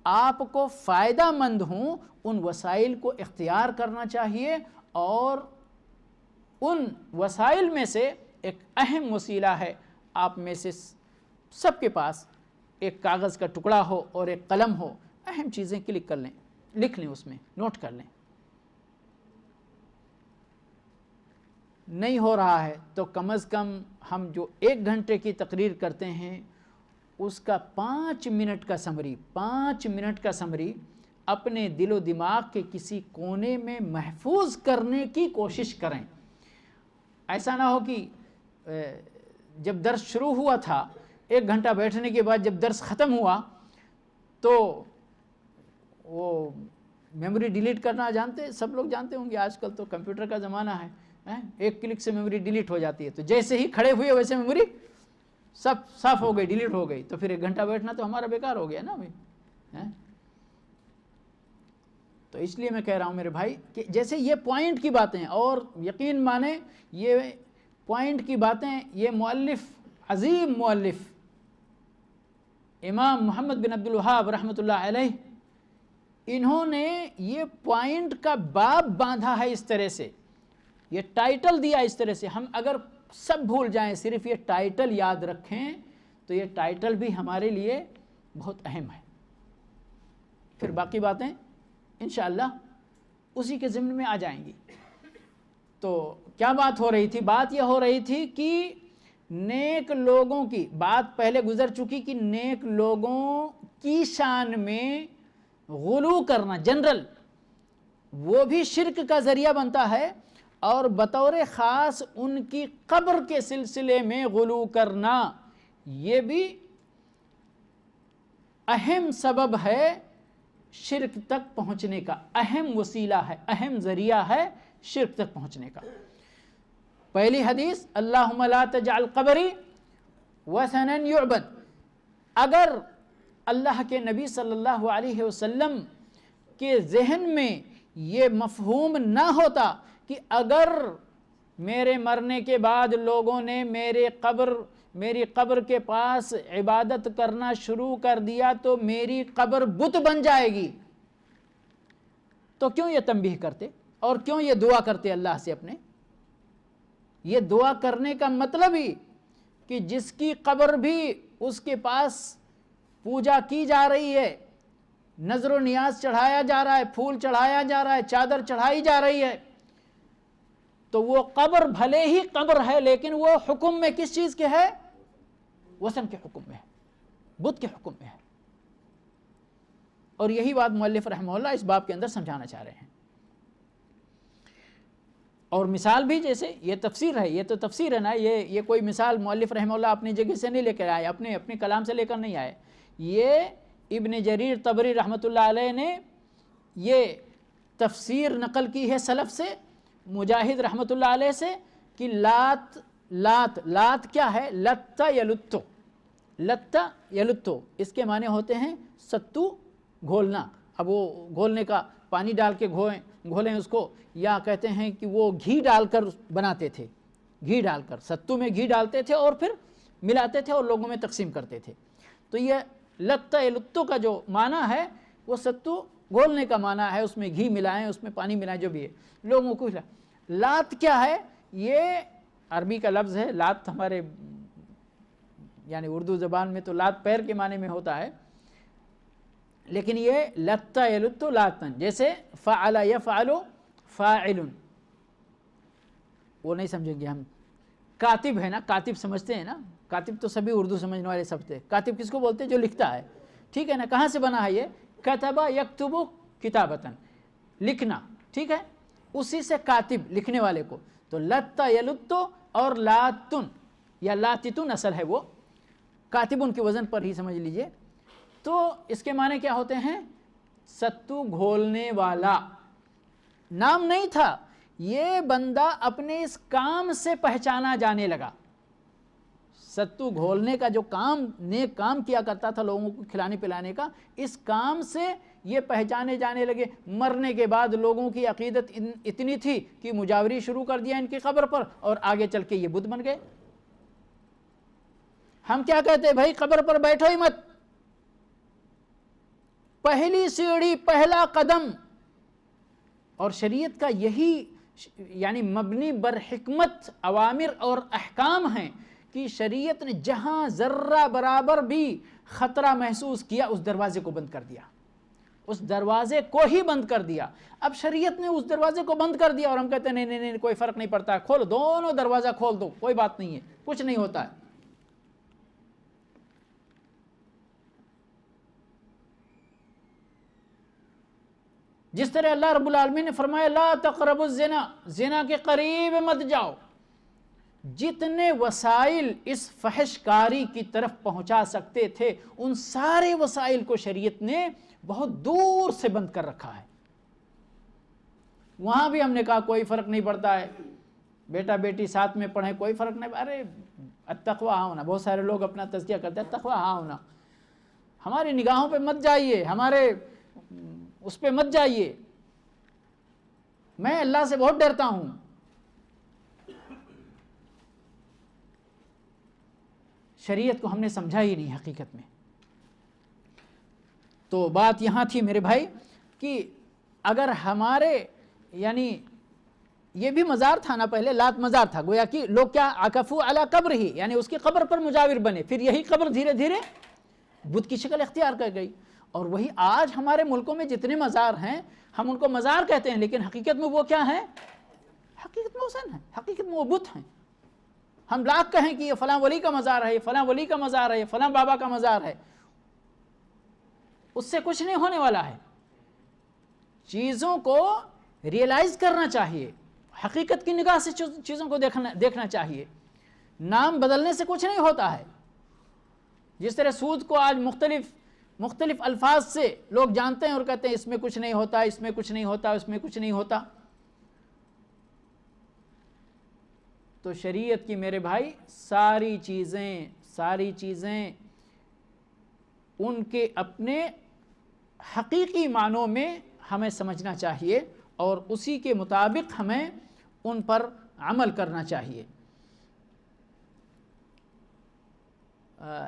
آپ کو فائدہ مند ہوں ان وسائل کو اختیار کرنا چاہیے، اور ان وسائل میں سے ایک اہم وسیلہ ہے، آپ میں سے سب کے پاس ایک کاغذ کا ٹکڑا ہو اور ایک قلم ہو، اہم چیزیں کلک کر لیں، لکھ لیں، اس میں نوٹ کر لیں۔ نہیں ہو رہا ہے تو کم از کم ہم جو 1 گھنٹے کی تقریر کرتے ہیں اس کا 5 منٹ کا سمری، 5 منٹ کا سمری اپنے دل و دماغ کے کسی کونے میں محفوظ کرنے کی کوشش کریں۔ ایسا نہ ہو کہ جب درس شروع ہوا تھا 1 گھنٹہ بیٹھنے کے بعد جب درس ختم ہوا تو وہ میموری ڈیلیٹ کرنا جانتے، سب لوگ جانتے ہوں گے، آج کل تو کمپیوٹر کا زمانہ ہے، 1 کلک سے میموری ڈیلیٹ ہو جاتی ہے، تو جیسے ہی کھڑے ہوئے ویسے میموری سب صاف ہو گئی، ڈیلیٹ ہو گئی، تو پھر 1 گھنٹہ بیٹھنا تو ہمارا بیکار ہو گیا نا بھائی۔ تو اس لیے میں کہہ رہا ہوں میرے بھائی کہ جیسے یہ پوائنٹ کی باتیں، اور یقین مانیں یہ پوائنٹ کی باتیں، یہ مؤلف، عظیم مؤلف امام محمد بن عبد الوہاب رحمۃ اللہ علیہ، انہوں نے یہ پوائنٹ کا باب باندھا ہے اس طرح سے، یہ ٹائٹل دیا اس طرح سے۔ ہم اگر سب بھول جائیں، صرف یہ ٹائٹل یاد رکھیں تو یہ ٹائٹل بھی ہمارے لیے بہت اہم ہے، پھر باقی باتیں انشاءاللہ اسی کے ضمن میں آ جائیں گی۔ تو کیا بات ہو رہی تھی؟ بات یہ ہو رہی تھی کہ نیک لوگوں کی بات پہلے گزر چکی، کہ نیک لوگوں کی شان میں غلو کرنا جنرل، وہ بھی شرک کا ذریعہ بنتا ہے، اور بطور خاص ان کی قبر کے سلسلے میں غلو کرنا یہ بھی اہم سبب ہے شرک تک پہنچنے کا، اہم وسیلہ ہے، اہم ذریعہ ہے شرک تک پہنچنے کا۔ پہلی حدیث، اللہم لا تجعل قبری وثنا یعبد۔ اگر اللہ کے نبی صلی اللہ علیہ وسلم کے ذہن میں یہ مفہوم نہ ہوتا کہ اگر میرے مرنے کے بعد لوگوں نے میری قبر کے پاس عبادت کرنا شروع کر دیا تو میری قبر بت بن جائے گی، تو کیوں یہ تنبیہ کرتے اور کیوں یہ دعا کرتے اللہ سے اپنے؟ یہ دعا کرنے کا مطلب ہی کہ جس کی قبر بھی اس کے پاس پوجا کی جا رہی ہے، نذر و نیاز چڑھایا جا رہا ہے، پھول چڑھایا جا رہا ہے، چادر چڑھائی جا رہی ہے، تو وہ قبر بھلے ہی قبر ہے لیکن وہ حکم میں کس چیز کے ہے؟ وثن کے حکم میں ہے، بت کے حکم میں ہے. اور یہی بات مؤلف رحمہ اللہ اس باب کے اندر سمجھانا چاہ رہے ہیں. اور مثال بھی جیسے یہ تفسیر ہے، یہ تو تفسیر ہے نا، یہ کوئی مثال مؤلف رحمہ اللہ اپنی جگہ سے نہیں لے کر آئے، اپنے کلام سے لے کر نہیں آئے. یہ ابن جریر طبری رحمۃ اللہ علیہ نے یہ تفسیر نقل کی ہے سلف سے، مجاہد رحمۃ اللہ علیہ سے، کہ لات کیا ہے؟ لتا یلتو، لتا یلتو اس کے معنی ہوتے ہیں ستو گھولنا. اب وہ گھولنے کا پانی ڈال کے گھولیں اس کو، یا کہتے ہیں کہ وہ گھی ڈال کر بناتے تھے، گھی ڈال کر ستو میں گھی ڈالتے تھے اور پھر ملاتے تھے اور لوگوں میں تقسیم کرتے تھے. تو یہ لتا یلتو کا جو معنی ہے وہ ستو گھولنے کا معنی ہے، اس میں گھی ملائیں، اس میں پانی ملائیں، جو بھی ہے لوگوں کو. لات کیا ہے؟ یہ عربی کا لفظ ہے. لات ہمارے یعنی اردو زبان میں تو لات پیر کے معنی میں ہوتا ہے، لیکن یہ لتا یلتو لاتن، جیسے فعل یفعل فاعل، وہ نہیں سمجھیں گے ہم. کاتب ہے نا، کاتب سمجھتے ہیں نا، کاتب تو سبھی اردو سمجھنے والے سب تھے. کاتب کس کو بولتے ہیں؟ جو لکھتا ہے، ٹھیک ہے نا. کہاں سے بنا ہے یہ؟ کتبہ یکتبو کتابتن، لکھنا، ٹھیک ہے، اسی سے کاتب، لکھنے والے کو. تو لتا یلتو اور لاتن یا لاتتن اصل ہے وہ، کاتبن کے وزن پر ہی سمجھ لیجئے. تو اس کے معنی کیا ہوتے ہیں؟ ستو گھولنے والا. نام نہیں تھا، یہ بندہ اپنے اس کام سے پہچانا جانے لگا. ستو گھولنے کا جو کام، نیک کام کیا کرتا تھا لوگوں کو کھلانے پلانے کا، اس کام سے یہ پہچانے جانے لگے. مرنے کے بعد لوگوں کی عقیدت اتنی تھی کہ مجاوری شروع کر دیا ان کی قبر پر، اور آگے چل کے یہ بت بن گئے. ہم کیا کہتے ہیں؟ بھائی قبر پر بیٹھو ہی مت، پہلی سیڑھی، پہلا قدم. اور شریعت کا یہی یعنی مبنی بر حکمت اوامر اور احکام ہیں کہ شریعت نے جہاں ذرہ برابر بھی خطرہ محسوس کیا اس دروازے کو بند کر دیا، اس دروازے کو ہی بند کر دیا. اب شریعت نے اس دروازے کو بند کر دیا اور ہم کہتے ہیں نہیں نہیں نہیں کوئی فرق نہیں پڑتا ہے، کھولو، دونوں دروازہ کھول دو، کوئی بات نہیں ہے، کچھ نہیں ہوتا ہے. جس طرح اللہ رب العالمین نے فرمایا لا تقربوا الزنا، زنا کے قریب مت جاؤ. جتنے وسائل اس فحش کاری کی طرف پہنچا سکتے تھے ان سارے وسائل کو شریعت نے بہت دور سے بند کر رکھا ہے. وہاں بھی ہم نے کہا کوئی فرق نہیں پڑتا ہے، بیٹا بیٹی ساتھ میں پڑھیں، کوئی فرق نہیں. ارے التقویٰ ہاں ہونا، بہت سارے لوگ اپنا تزکیہ کرتے ہیں تقویٰ ہاں ہونا. ہماری نگاہوں پہ مت جائیے، ہمارے اس پہ مت جائیے، میں اللہ سے بہت ڈرتا ہوں. شریعت کو ہم نے سمجھا ہی نہیں حقیقت میں. تو بات یہاں تھی میرے بھائی کہ اگر ہمارے یعنی یہ بھی مزار تھا نا، پہلے لات مزار تھا، گویا کہ لوگ کیا عکفو علی قبر ہی، یعنی اس کی قبر پر مجاور بنے، پھر یہی قبر دھیرے دھیرے بت کی شکل اختیار کر گئی. اور وہی آج ہمارے ملکوں میں جتنے مزار ہیں ہم ان کو مزار کہتے ہیں، لیکن حقیقت میں وہ کیا ہیں؟ حقیقت میں حسین ہیں، حقیقت میں وہ بت ہیں. ہم لاکھ کہیں کہ یہ فلاں ولی کا مزار ہے، یہ فلاں ولی کا مزار ہے، یہ فلاں بابا کا مزار ہے، اس سے کچھ نہیں ہونے والا ہے. چیزوں کو ریئلائز کرنا چاہیے، حقیقت کی نگاہ سے چیزوں کو دیکھنا چاہیے. نام بدلنے سے کچھ نہیں ہوتا ہے. جس طرح سود کو آج مختلف الفاظ سے لوگ جانتے ہیں اور کہتے ہیں اس میں کچھ نہیں ہوتا، اس میں کچھ نہیں ہوتا، اس میں کچھ نہیں ہوتا. تو شریعت کی میرے بھائی ساری چیزیں ان کے اپنے حقیقی معنوں میں ہمیں سمجھنا چاہیے اور اسی کے مطابق ہمیں ان پر عمل کرنا چاہیے.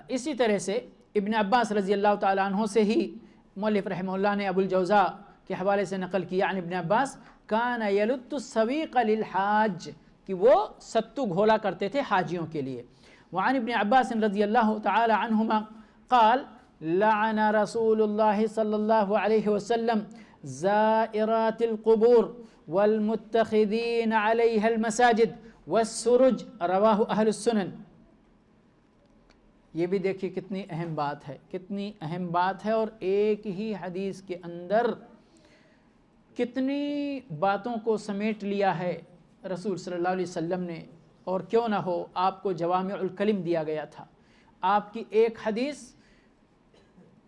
اسی طرح سے ابن عباس رضی اللہ تعالیٰ عنہ سے ہی مؤلف رحمہ اللہ نے ابو الجوزاء کے حوالے سے نقل کیا عن ابن عباس کان یلت السویق للحاج، کہ وہ ستو گھولا کرتے تھے حاجیوں کے لیے. وعن ابن عباس رضی اللہ تعالی عنہما قال لعن رسول اللہ صلی اللہ علیہ وسلم زائرات القبور والمتخذین علیہ المساجد والسرج، رواہ اہل السنن۔ یہ بھی دیکھیے کتنی اہم بات ہے، کتنی اہم بات ہے، اور ایک ہی حدیث کے اندر کتنی باتوں کو سمیٹ لیا ہے رسول صلی اللہ علیہ وسلم نے۔ اور کیوں نہ ہو، آپ کو جوامع الکلم دیا گیا تھا۔ آپ کی ایک حدیث،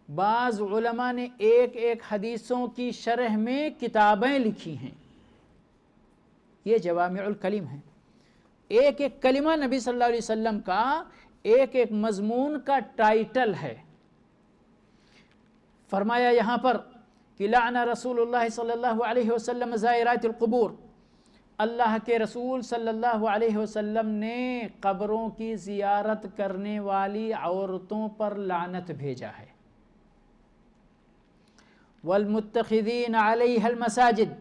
بعض علماء نے ایک ایک حدیثوں کی شرح میں کتابیں لکھی ہیں، یہ جوامع الکلم ہیں۔ ایک ایک کلمہ نبی صلی اللہ علیہ وسلم کا، ایک ایک مضمون کا ٹائٹل ہے۔ فرمایا یہاں پر کہ لعن رسول اللہ صلی اللہ علیہ وسلم زائرات القبور، اللہ کے رسول صلی اللہ علیہ وسلم نے قبروں کی زیارت کرنے والی عورتوں پر لعنت بھیجا ہے۔ والمتخذین علیہ المساجد،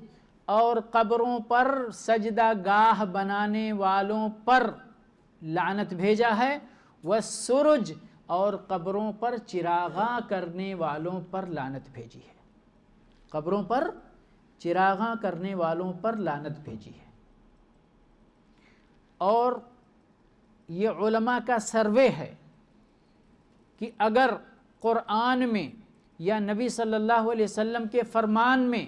اور قبروں پر سجدہ گاہ بنانے والوں پر لعنت بھیجا ہے۔ والسرج، اور قبروں پر چراغاں کرنے والوں پر لعنت بھیجی ہے، قبروں پر چراغاں کرنے والوں پر لعنت بھیجی ہے۔ اور یہ علماء کا سروے ہے کہ اگر قرآن میں یا نبی صلی اللہ علیہ وسلم کے فرمان میں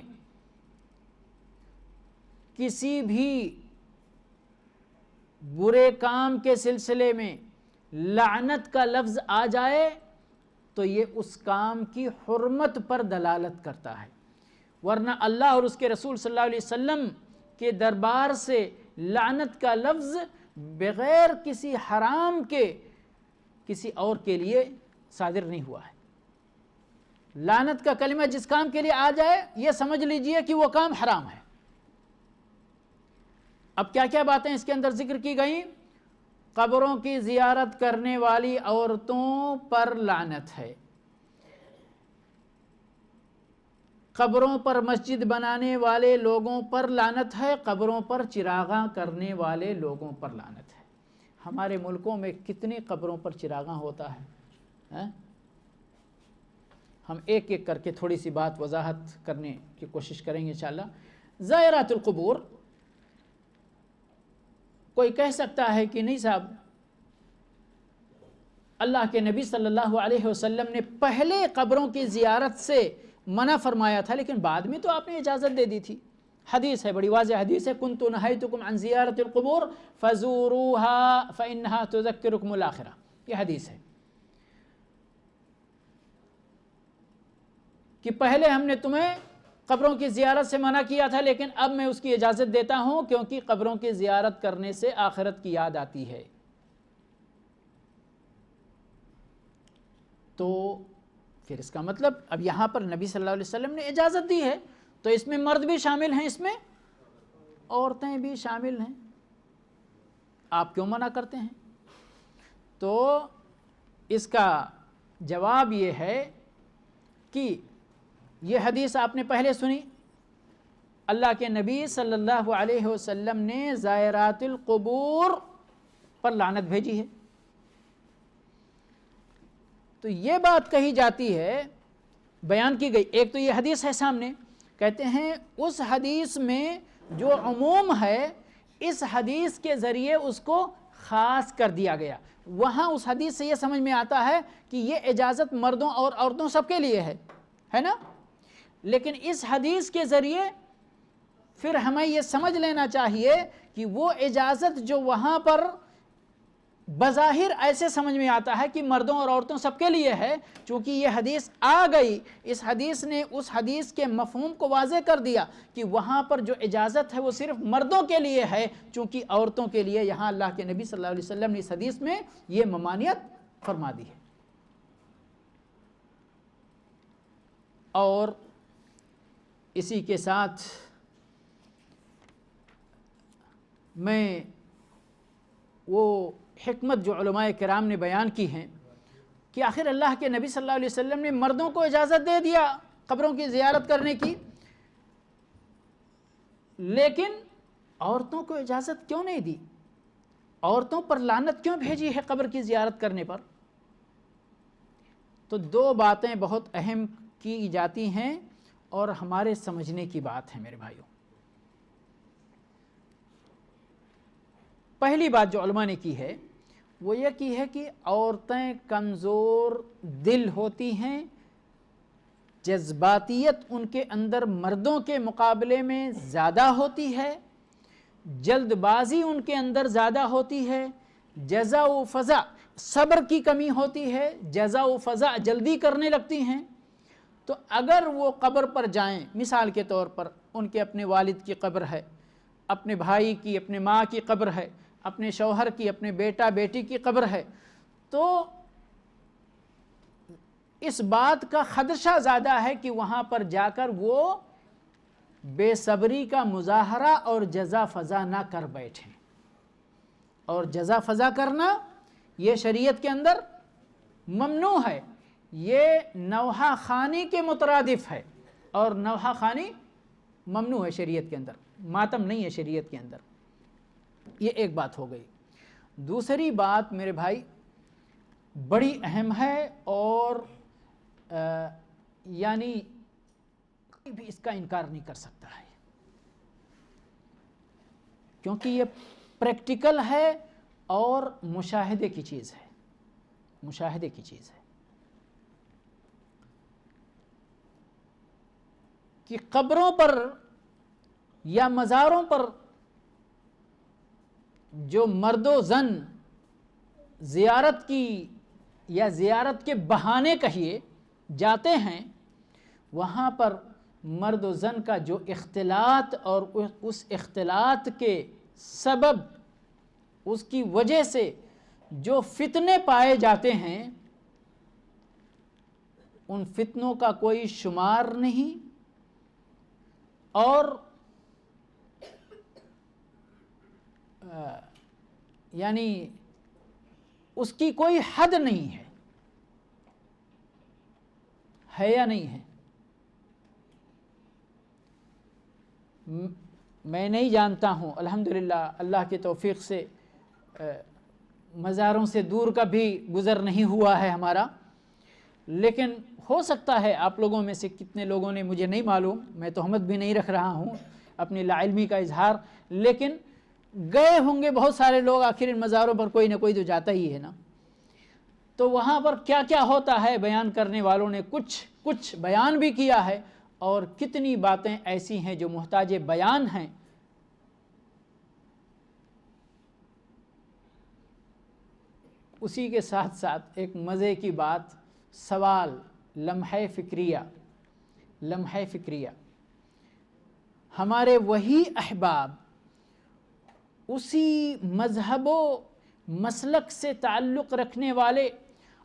کسی بھی برے کام کے سلسلے میں لعنت کا لفظ آ جائے تو یہ اس کام کی حرمت پر دلالت کرتا ہے، ورنہ اللہ اور اس کے رسول صلی اللہ علیہ وسلم کے دربار سے لعنت کا لفظ بغیر کسی حرام کے کسی اور کے لیے صادر نہیں ہوا ہے۔ لعنت کا کلمہ جس کام کے لیے آ جائے، یہ سمجھ لیجئے کہ وہ کام حرام ہے۔ اب کیا کیا باتیں اس کے اندر ذکر کی گئیں؟ قبروں کی زیارت کرنے والی عورتوں پر لعنت ہے، قبروں پر مسجد بنانے والے لوگوں پر لعنت ہے، قبروں پر چراغاں کرنے والے لوگوں پر لعنت ہے۔ ہمارے ملکوں میں کتنی قبروں پر چراغاں ہوتا ہے؟ ہم ایک ایک کر کے تھوڑی سی بات وضاحت کرنے کی کوشش کریں گے انشاءاللہ۔ زائرات القبور، کوئی کہہ سکتا ہے کہ نہیں صاحب، اللہ کے نبی صلی اللہ علیہ وسلم نے پہلے قبروں کی زیارت سے منع فرمایا تھا، لیکن بعد میں تو آپ نے اجازت دے دی تھی۔ حدیث ہے، بڑی واضح حدیث ہے، کنت نہیتکم عن زیارت القبور فزوروها فانها تذکرکم الاخرہ، یہ حدیث ہے کہ پہلے ہم نے تمہیں قبروں کی زیارت سے منع کیا تھا، لیکن اب میں اس کی اجازت دیتا ہوں کیونکہ قبروں کی زیارت کرنے سے آخرت کی یاد آتی ہے۔ تو پھر اس کا مطلب اب یہاں پر نبی صلی اللہ علیہ وسلم نے اجازت دی ہے، تو اس میں مرد بھی شامل ہیں، اس میں عورتیں بھی شامل ہیں، آپ کیوں منع کرتے ہیں؟ تو اس کا جواب یہ ہے کہ یہ حدیث آپ نے پہلے سنی، اللہ کے نبی صلی اللہ علیہ وسلم نے زائرات القبور پر لعنت بھیجی ہے۔ تو یہ بات کہی جاتی ہے، بیان کی گئی، ایک تو یہ حدیث ہے سامنے، کہتے ہیں اس حدیث میں جو عموم ہے، اس حدیث کے ذریعے اس کو خاص کر دیا گیا۔ وہاں اس حدیث سے یہ سمجھ میں آتا ہے کہ یہ اجازت مردوں اور عورتوں سب کے لیے ہے نا؟ لیکن اس حدیث کے ذریعے پھر ہمیں یہ سمجھ لینا چاہیے کہ وہ اجازت جو وہاں پر بظاہر ایسے سمجھ میں آتا ہے کہ مردوں اور عورتوں سب کے لیے ہے، چونکہ یہ حدیث آ گئی، اس حدیث نے اس حدیث کے مفہوم کو واضح کر دیا کہ وہاں پر جو اجازت ہے وہ صرف مردوں کے لیے ہے، چونکہ عورتوں کے لیے یہاں اللہ کے نبی صلی اللہ علیہ وسلم نے اس حدیث میں یہ ممانعت فرما دی ہے۔ اور اسی کے ساتھ میں وہ حکمت جو علماء کرام نے بیان کی ہیں کہ آخر اللہ کے نبی صلی اللہ علیہ وسلم نے مردوں کو اجازت دے دیا قبروں کی زیارت کرنے کی، لیکن عورتوں کو اجازت کیوں نہیں دی؟ عورتوں پر لعنت کیوں بھیجی ہے قبر کی زیارت کرنے پر؟ تو دو باتیں بہت اہم کی جاتی ہیں، اور ہمارے سمجھنے کی بات ہے میرے بھائیوں۔ پہلی بات جو علماء نے کی ہے وہ یہ کی ہے کہ عورتیں کمزور دل ہوتی ہیں، جذباتیت ان کے اندر مردوں کے مقابلے میں زیادہ ہوتی ہے، جلد بازی ان کے اندر زیادہ ہوتی ہے، جزع و فزع صبر کی کمی ہوتی ہے، جزع و فزع جلدی کرنے لگتی ہیں۔ تو اگر وہ قبر پر جائیں، مثال کے طور پر ان کے اپنے والد کی قبر ہے، اپنے بھائی کی، اپنے ماں کی قبر ہے، اپنے شوہر کی، اپنے بیٹا بیٹی کی قبر ہے، تو اس بات کا خدشہ زیادہ ہے کہ وہاں پر جا کر وہ بے صبری کا مظاہرہ اور جزا فضا نہ کر بیٹھیں۔ اور جزا فضا کرنا یہ شریعت کے اندر ممنوع ہے، یہ نوحہ خوانی کے مترادف ہے، اور نوحہ خوانی ممنوع ہے شریعت کے اندر، ماتم نہیں ہے شریعت کے اندر۔ یہ ایک بات ہو گئی۔ دوسری بات میرے بھائی بڑی اہم ہے، اور یعنی کوئی بھی اس کا انکار نہیں کر سکتا ہے، کیونکہ یہ پریکٹیکل ہے اور مشاہدے کی چیز ہے، مشاہدے کی چیز ہے کہ قبروں پر یا مزاروں پر جو مرد و زن زیارت کی یا زیارت کے بہانے کہیے جاتے ہیں، وہاں پر مرد و زن کا جو اختلاط اور اس اختلاط کے سبب، اس کی وجہ سے جو فتنے پائے جاتے ہیں، ان فتنوں کا کوئی شمار نہیں، اور یعنی اس کی کوئی حد نہیں ہے یا نہیں ہے۔ میں نہیں جانتا ہوں، الحمدللہ اللہ کی توفیق سے مزاروں سے دور کا بھی گزر نہیں ہوا ہے ہمارا، لیکن ہو سکتا ہے آپ لوگوں میں سے کتنے لوگوں نے، مجھے نہیں معلوم، میں تہمت بھی نہیں رکھ رہا ہوں، اپنی لا علمی کا اظہار، لیکن گئے ہوں گے بہت سارے لوگ، آخر ان مزاروں پر کوئی نہ کوئی تو جاتا ہی ہے نا۔ تو وہاں پر کیا کیا ہوتا ہے بیان کرنے والوں نے کچھ بیان بھی کیا ہے، اور کتنی باتیں ایسی ہیں جو محتاج بیان ہیں۔ اسی کے ساتھ ساتھ ایک مزے کی بات، سوال، لمحہ فکریہ، ہمارے وہی احباب اسی مذہب و مسلک سے تعلق رکھنے والے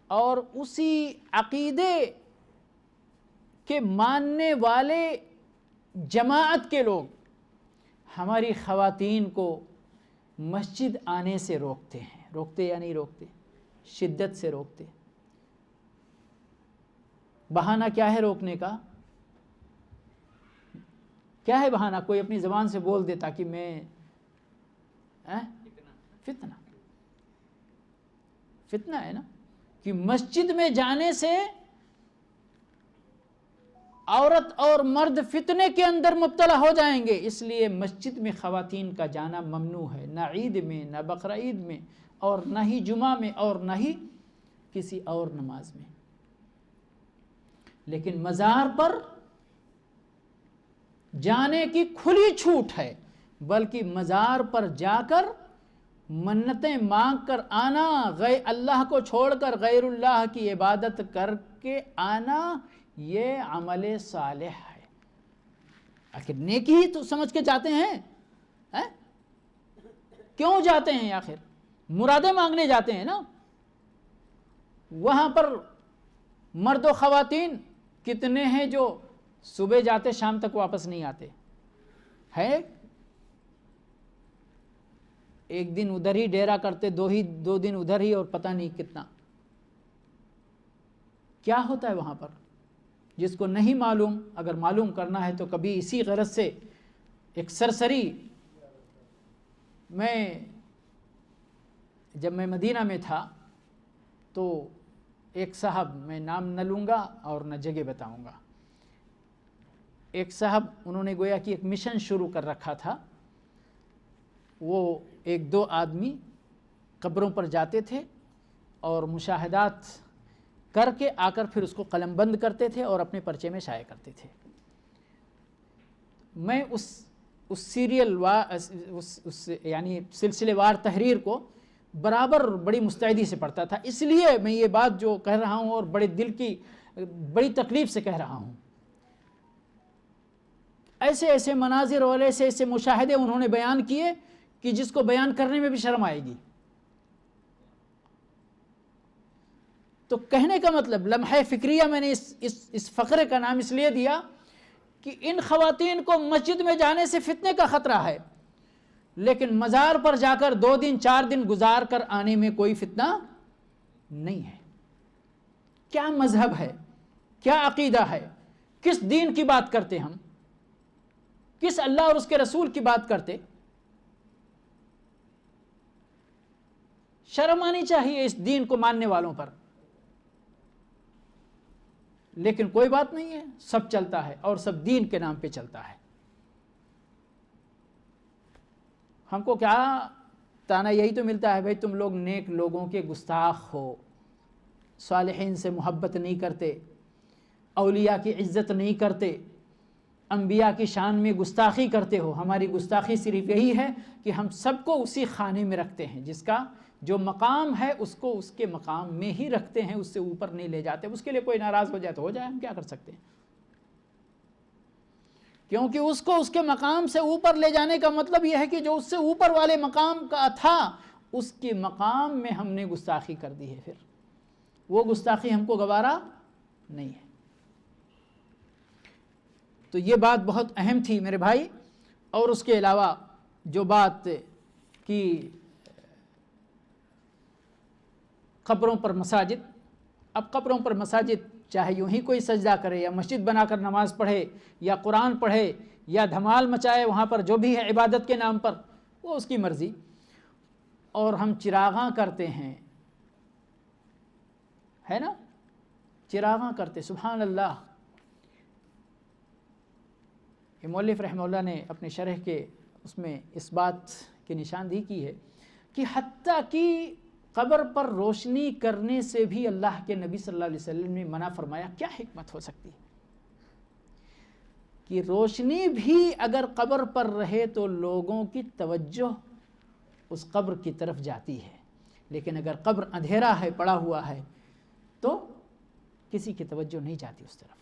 اور اسی عقیدے کے ماننے والے جماعت کے لوگ ہماری خواتین کو مسجد آنے سے روکتے ہیں، روکتے یا نہیں روکتے؟ شدت سے روکتے۔ بہانہ کیا ہے روکنے کا؟ کیا ہے بہانہ؟ کوئی اپنی زبان سے بول دے تاکہ میں فتنہ ہے نا، کہ مسجد میں جانے سے عورت اور مرد فتنے کے اندر مبتلا ہو جائیں گے، اس لیے مسجد میں خواتین کا جانا ممنوع ہے، نہ عید میں، نہ بقرعید میں، اور نہ ہی جمعہ میں، اور نہ ہی کسی اور نماز میں۔ لیکن مزار پر جانے کی کھلی چھوٹ ہے، بلکہ مزار پر جا کر منتیں مانگ کر آنا، اللہ کو چھوڑ کر غیر اللہ کی عبادت کر کے آنا، یہ عمل صالح ہے۔ آخر نیکی ہی تو سمجھ کے جاتے ہیں، کیوں جاتے ہیں؟ آخر مرادیں مانگنے جاتے ہیں نا۔ وہاں پر مرد و خواتین کتنے ہیں جو صبح جاتے شام تک واپس نہیں آتے ہے، ایک دن ادھر ہی ڈیرا کرتے، دو دن ادھر ہی، اور پتہ نہیں کتنا کیا ہوتا ہے وہاں پر۔ جس کو نہیں معلوم، اگر معلوم کرنا ہے تو کبھی اسی غرض سے ایک سرسری، جب میں مدینہ میں تھا تو ایک صاحب، میں نام نہ لوں گا اور نہ جگہ بتاؤں گا، ایک صاحب انہوں نے گویا کہ ایک مشن شروع کر رکھا تھا. وہ 1-2 آدمی قبروں پر جاتے تھے اور مشاہدات کر کے آ کر پھر اس کو قلم بند کرتے تھے اور اپنے پرچے میں شائع کرتے تھے. میں اس سیریل یعنی سلسلے وار تحریر کو برابر بڑی مستعدی سے پڑھتا تھا. اس لیے میں یہ بات جو کہہ رہا ہوں اور بڑے دل کی بڑی تکلیف سے کہہ رہا ہوں. ایسے ایسے مناظر اور ایسے ایسے مشاہدے انہوں نے بیان کیے کہ جس کو بیان کرنے میں بھی شرم آئے گی. تو کہنے کا مطلب لمحہ فکریہ میں نے اس فقرے کا نام اس لیے دیا کہ ان خواتین کو مسجد میں جانے سے فتنے کا خطرہ ہے، لیکن مزار پر جا کر 2 دن 4 دن گزار کر آنے میں کوئی فتنہ نہیں ہے. کیا مذہب ہے، کیا عقیدہ ہے، کس دین کی بات کرتے ہم، کس اللہ اور اس کے رسول کی بات کرتے؟ شرم آنی چاہیے اس دین کو ماننے والوں پر. لیکن کوئی بات نہیں ہے، سب چلتا ہے اور سب دین کے نام پہ چلتا ہے. ہم کو کیا تانا یہی تو ملتا ہے، بھائی تم لوگ نیک لوگوں کے گستاخ ہو، صالحین سے محبت نہیں کرتے، اولیاء کی عزت نہیں کرتے، انبیاء کی شان میں گستاخی کرتے ہو. ہماری گستاخی صرف یہی ہے کہ ہم سب کو اسی خانے میں رکھتے ہیں، جس کا جو مقام ہے اس کو اس کے مقام میں ہی رکھتے ہیں، اس سے اوپر نہیں لے جاتے. اس کے لیے کوئی ناراض ہو جائے تو ہو جائے، ہم کیا کر سکتے ہیں؟ کیونکہ اس کو اس کے مقام سے اوپر لے جانے کا مطلب یہ ہے کہ جو اس سے اوپر والے مقام کا تھا اس کے مقام میں ہم نے گستاخی کر دی ہے. پھر وہ گستاخی ہم کو گوارا نہیں ہے. تو یہ بات بہت اہم تھی میرے بھائی. اور اس کے علاوہ جو بات کی قبروں پر مساجد، اب قبروں پر مساجد چاہے یوں ہی کوئی سجدہ کرے یا مسجد بنا کر نماز پڑھے یا قرآن پڑھے یا دھمال مچائے وہاں پر جو بھی ہے عبادت کے نام پر، وہ اس کی مرضی. اور ہم چراغاں کرتے ہیں، ہے نا، چراغاں کرتے. سبحان اللہ. یہ مؤلف رحمہ اللہ نے اپنے شرح کے اس میں اس بات کی نشاندہی کی ہے کہ حتیٰ کہ قبر پر روشنی کرنے سے بھی اللہ کے نبی صلی اللہ علیہ وسلم نے منع فرمایا. کیا حکمت ہو سکتی ہے کہ روشنی بھی اگر قبر پر رہے تو لوگوں کی توجہ اس قبر کی طرف جاتی ہے، لیکن اگر قبر اندھیرا ہے، پڑا ہوا ہے، تو کسی کی توجہ نہیں جاتی اس طرف.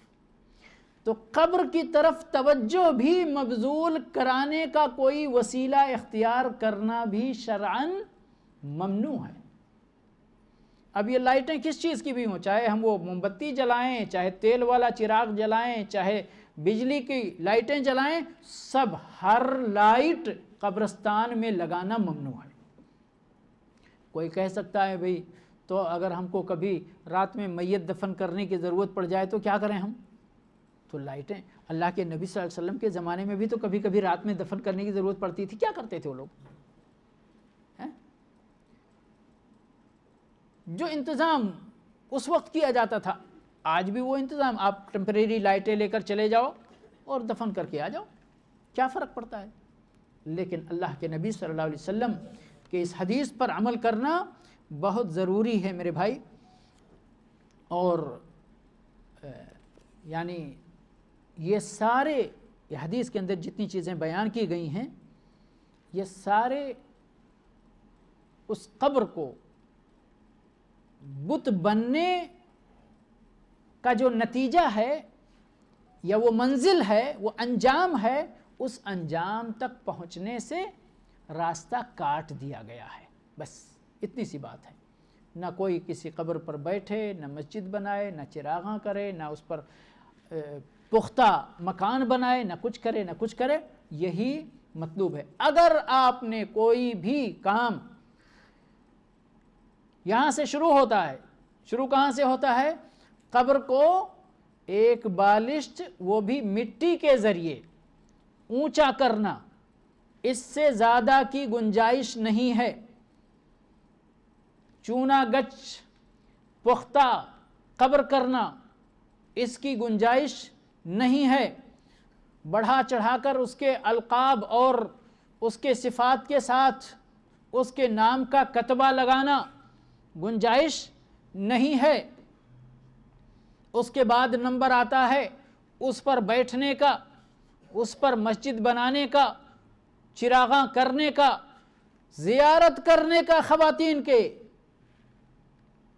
تو قبر کی طرف توجہ بھی مبذول کرانے کا کوئی وسیلہ اختیار کرنا بھی شرعاً ممنوع ہے. اب یہ لائٹیں کس چیز کی بھی ہوں، چاہے ہم وہ موم بتی جلائیں، چاہے تیل والا چراغ جلائیں، چاہے بجلی کی لائٹیں جلائیں، سب ہر لائٹ قبرستان میں لگانا ممنوع ہے. کوئی کہہ سکتا ہے بھئی تو اگر ہم کو کبھی رات میں میت دفن کرنے کی ضرورت پڑ جائے تو کیا کریں ہم؟ تو لائٹیں، اللہ کے نبی صلی اللہ علیہ وسلم کے زمانے میں بھی تو کبھی کبھی رات میں دفن کرنے کی ضرورت پڑتی تھی. کیا کرتے تھے وہ لوگ؟ جو انتظام اس وقت کیا جاتا تھا آج بھی وہ انتظام. آپ ٹیمپریری لائٹیں لے کر چلے جاؤ اور دفن کر کے آ جاؤ، کیا فرق پڑتا ہے؟ لیکن اللہ کے نبی صلی اللہ علیہ وسلم کے اس حدیث پر عمل کرنا بہت ضروری ہے میرے بھائی. اور یعنی یہ سارے یہ حدیث کے اندر جتنی چیزیں بیان کی گئی ہیں، یہ سارے اس قبر کو بت بننے کا جو نتیجہ ہے یا وہ منزل ہے، وہ انجام ہے، اس انجام تک پہنچنے سے راستہ کاٹ دیا گیا ہے. بس اتنی سی بات ہے. نہ کوئی کسی قبر پر بیٹھے، نہ مسجد بنائے، نہ چراغاں کرے، نہ اس پر پختہ مکان بنائے، نہ کچھ کرے نہ کچھ کرے. یہی مطلوب ہے. اگر آپ نے کوئی بھی کام یہاں سے شروع ہوتا ہے، شروع کہاں سے ہوتا ہے؟ قبر کو ایک بالشت، وہ بھی مٹی کے ذریعے اونچا کرنا، اس سے زیادہ کی گنجائش نہیں ہے. چونا گچ پختہ قبر کرنا، اس کی گنجائش نہیں ہے. بڑھا چڑھا کر اس کے القاب اور اس کے صفات کے ساتھ اس کے نام کا کتبہ لگانا گنجائش نہیں ہے۔ اس کے بعد نمبر آتا ہے اس پر بیٹھنے کا، اس پر مسجد بنانے کا، چراغاں کرنے کا، زیارت کرنے کا خواتین کے۔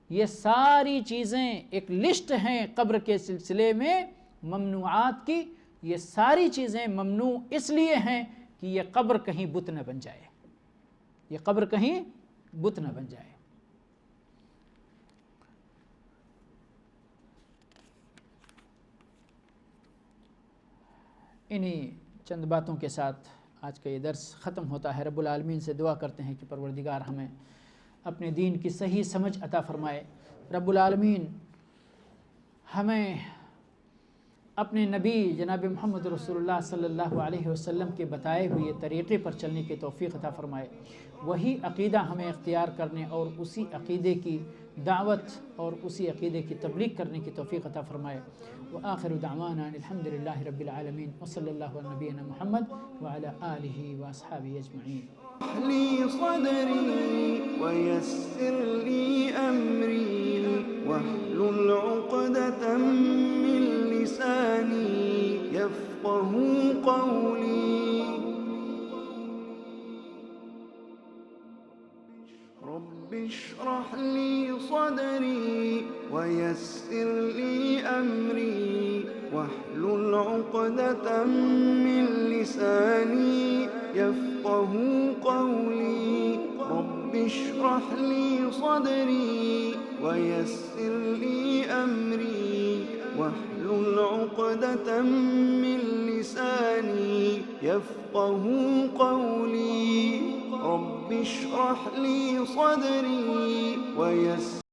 یہ ساری چیزیں ایک لسٹ ہیں قبر کے سلسلے میں ممنوعات کی۔ یہ ساری چیزیں ممنوع اس لیے ہیں کہ یہ قبر کہیں بت نہ بن جائے، یہ قبر کہیں بت نہ بن جائے۔ انہی چند باتوں کے ساتھ آج کا یہ درس ختم ہوتا ہے۔ رب العالمین سے دعا کرتے ہیں کہ پروردگار ہمیں اپنے دین کی صحیح سمجھ عطا فرمائے۔ رب العالمین ہمیں اپنے نبی جناب محمد رسول اللہ صلی اللہ علیہ وسلم کے بتائے ہوئے طریقے پر چلنے کی توفیق عطا فرمائے، وہی عقیدہ ہمیں اختیار کرنے اور اسی عقیدے کی دعوت اور اسی عقیدے کی تبلیغ کرنے کی توفیق عطا فرمائے۔ وآخر دعوانا الحمد للہ رب العالمین وصلی اللہ علی نبینا محمد وعلی آلہ واصحابہ اجمعین۔ لي صدري ويسر لي أمري واحلل عقدة من لساني يفقه قولي رب اشرح لي صدري ويسر لي أمري واحلل عقدة من لساني يفقه قولي رب اشرح لي صدري ويسر لي أمري واحلل عقدة من لساني يفقه قولي رب اشرح لي صدري ويسر